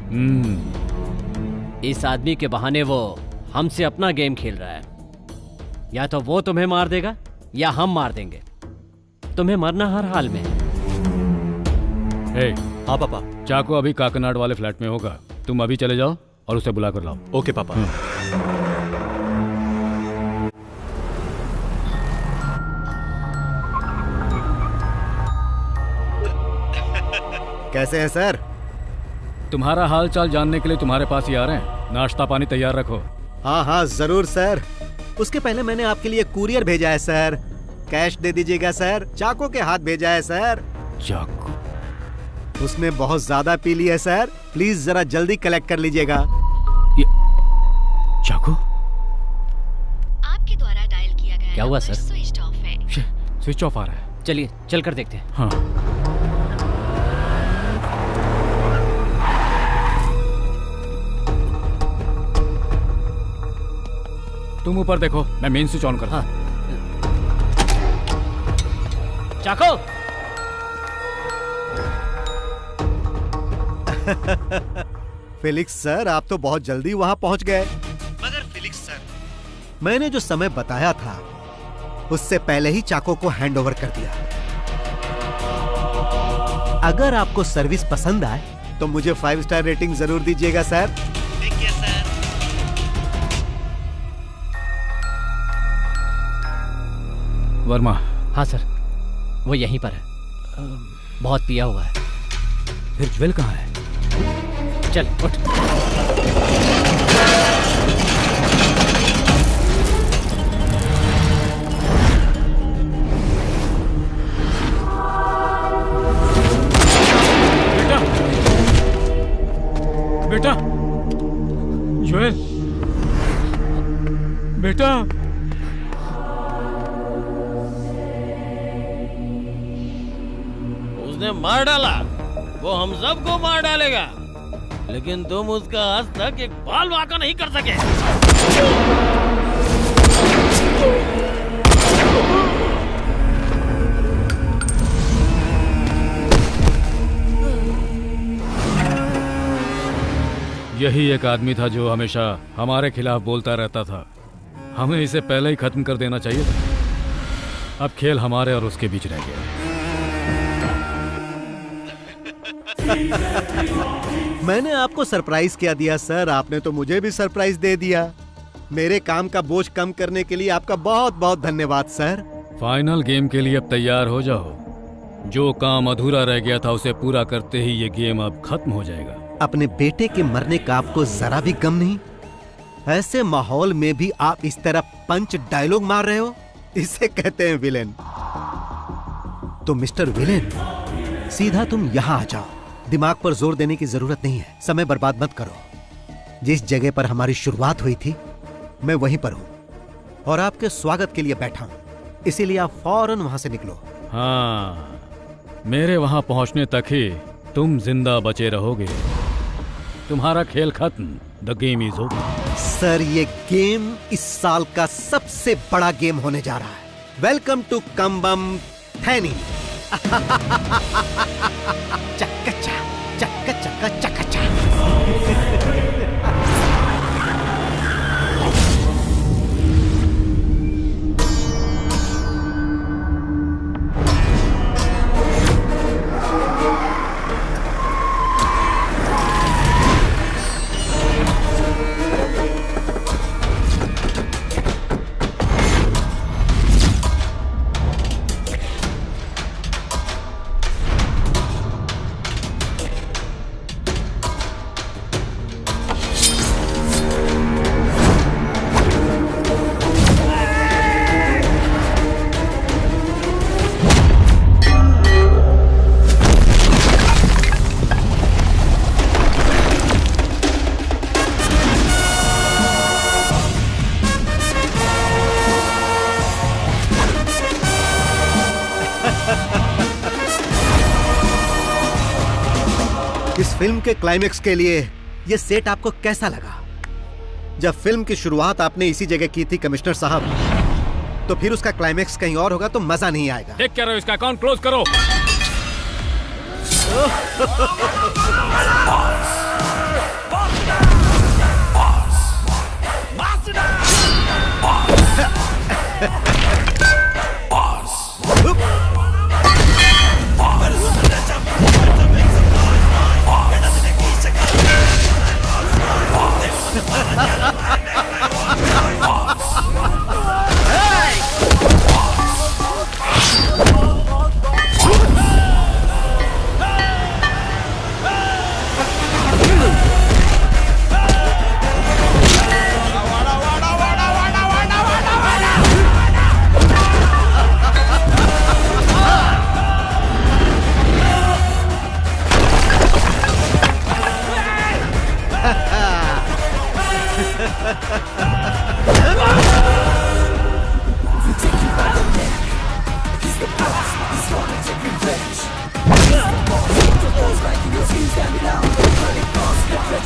इस आदमी के बहाने वो हमसे अपना गेम खेल रहा है। या तो वो तुम्हें मार देगा या हम मार देंगे। तुम्हें मरना हर हाल में है। हाँ पापा, चाको अभी काकनाड वाले फ्लैट में होगा। तुम अभी चले जाओ और उसे बुला कर लाओ। ओके पापा। कैसे हैं सर? तुम्हारा हाल चाल जानने के लिए तुम्हारे पास ही आ रहे हैं। नाश्ता पानी तैयार रखो। हाँ हाँ जरूर सर। उसके पहले मैंने आपके लिए कुरियर भेजा है सर। कैश दे दीजिएगा सर। चाको के हाथ भेजा है सर। चाको? उसने बहुत ज्यादा पी लिया है सर, प्लीज जरा जल्दी कलेक्ट कर लीजिएगा। चाको? आपके द्वारा डायल किया गया क्या हुआ सर? स्विच ऑफ है। स्विच ऑफ आ रहा है। चलिए चल कर देखते हैं। हाँ। तुम ऊपर देखो, मैं मेन स्विच ऑन करता। हाँ। चाको! फिलिक्स सर, आप तो बहुत जल्दी वहां पहुंच गए। मगर फिलिक्स सर, मैंने जो समय बताया था उससे पहले ही चाको को हैंडओवर कर दिया। अगर आपको सर्विस पसंद आए तो मुझे 5 स्टार रेटिंग जरूर दीजिएगा सर। ठीक है सर। वर्मा? हाँ सर, वो यहीं पर है। बहुत पिया हुआ है। फिर ज्वेल कहाँ है? चल उठ। बेटा, ज्वेल, बेटा। उसने मार डाला, वो हम सबको मार डालेगा, लेकिन तुम उसका आज तक एक बाल वाका नहीं कर सके। यही एक आदमी था जो हमेशा हमारे खिलाफ बोलता रहता था। हमें इसे पहले ही खत्म कर देना चाहिए था। अब खेल हमारे और उसके बीच रह गया। मैंने आपको सरप्राइज क्या दिया सर, आपने तो मुझे भी सरप्राइज दे दिया। मेरे काम का बोझ कम करने के लिए आपका बहुत बहुत धन्यवाद सर। फाइनल गेम के लिए अब तैयार हो जाओ। जो काम अधूरा रह गया था उसे पूरा करते ही ये गेम अब खत्म हो जाएगा। अपने बेटे के मरने का आपको जरा भी गम नहीं? ऐसे माहौल में भी आप इस तरह पंच डायलॉग मार रहे हो, इसे कहते हैं विलेन। तो मिस्टर विलेन, सीधा तुम यहां आ जाओ। दिमाग पर जोर देने की जरूरत नहीं है, समय बर्बाद मत करो। जिस जगह पर हमारी शुरुआत हुई थी मैं वहीं पर हूं और आपके स्वागत के लिए बैठा हूं, इसीलिए आप फौरन वहां से निकलो। हाँ, मेरे वहां पहुंचने तक ही तुम जिंदा बचे रहोगे। तुम्हारा खेल खत्म। The game is over. Sir, ये गेम इस साल का सबसे बड़ा गेम होने जा रहा है। Welcome to Cumbum Theni. चक्का चक्का चक्का चक्का चक्का। इस फिल्म के क्लाइमेक्स के लिए ये सेट आपको कैसा लगा? जब फिल्म की शुरुआत आपने इसी जगह की थी कमिश्नर साहब, तो फिर उसका क्लाइमेक्स कहीं और होगा तो मजा नहीं आएगा। टेक केयर, इसका अकाउंट क्लोज करो।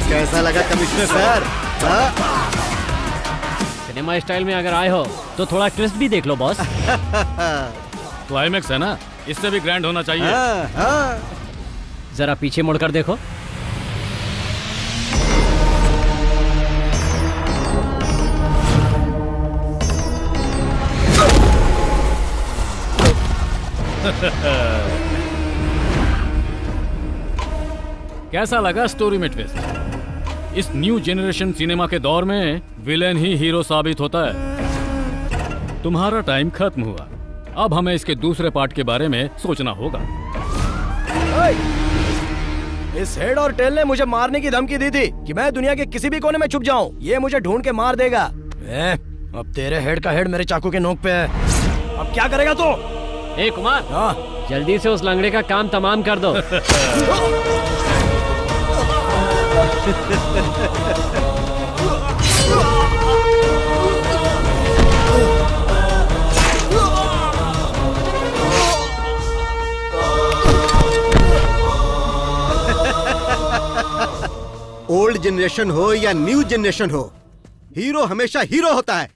कैसा लगा कमिश्नर सर? सिनेमा स्टाइल में अगर आए हो तो थोड़ा ट्विस्ट भी देख लो बॉस। क्लाइमेक्स है ना, इससे भी ग्रैंड होना चाहिए। जरा पीछे मुड़कर देखो। कैसा लगा स्टोरी में ट्विस्ट? इस न्यू जनरेशन सिनेमा के दौर में विलेन ही हीरो साबित होता है। तुम्हारा टाइम खत्म हुआ, अब हमें इसके दूसरे पार्ट के बारे में सोचना होगा। इस हेड और टेल ने मुझे मारने की धमकी दी थी कि मैं दुनिया के किसी भी कोने में छुप जाऊं, ये मुझे ढूंढ के मार देगा। अब तेरे हेड का हेड मेरे चाकू के नोक पे है, अब क्या करेगा तू? ए कुमार, जल्दी से उस लंगड़े का काम तमाम कर दो। ओल्ड जनरेशन हो या न्यू जनरेशन हो, हीरो हमेशा हीरो होता है।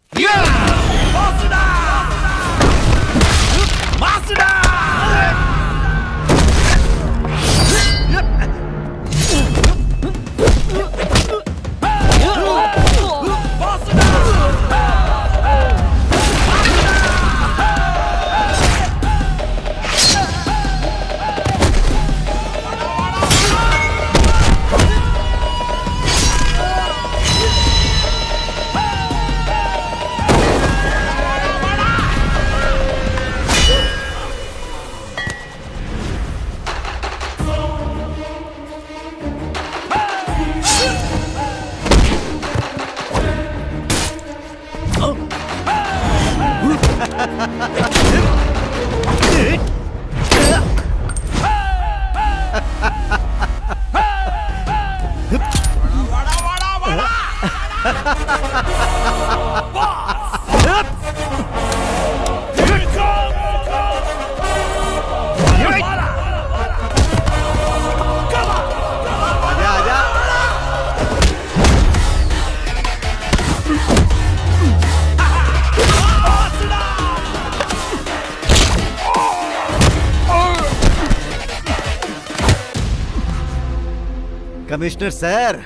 कमिश्नर सर,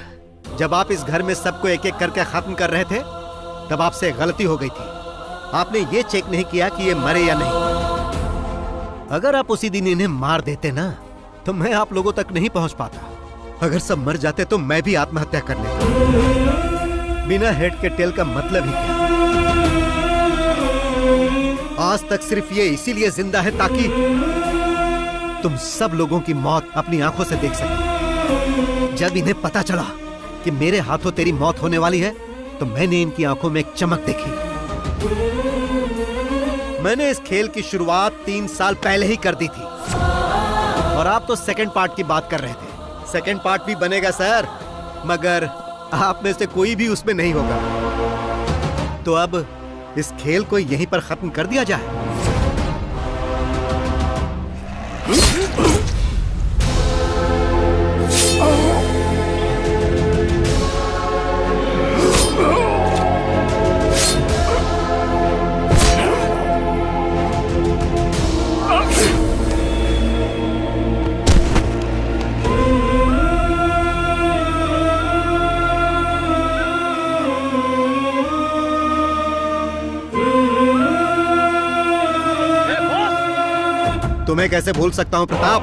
जब आप इस घर में सबको एक एक करके खत्म कर रहे थे, तब आपसे गलती हो गई थी। आपने ये चेक नहीं किया कि ये मरे या नहीं। अगर आप उसी दिन इन्हें मार देते ना, तो मैं आप लोगों तक नहीं पहुंच पाता। अगर सब मर जाते तो मैं भी आत्महत्या कर लेता। बिना हेड के टेल का मतलब ही क्या? आज तक सिर्फ ये इसीलिए जिंदा है ताकि तुम सब लोगों की मौत अपनी आंखों से देख सके। जब इन्हें पता चला कि मेरे हाथों तेरी मौत होने वाली है, तो मैंने इनकी आंखों में एक चमक देखी। मैंने इस खेल की शुरुआत 3 साल पहले ही कर दी थी, और आप तो सेकंड पार्ट की बात कर रहे थे। सेकंड पार्ट भी बनेगा सर, मगर आप में से कोई भी उसमें नहीं होगा। तो अब इस खेल को यहीं पर खत्म कर दिया जाए। तुम्हें कैसे भूल सकता हूँ प्रताप?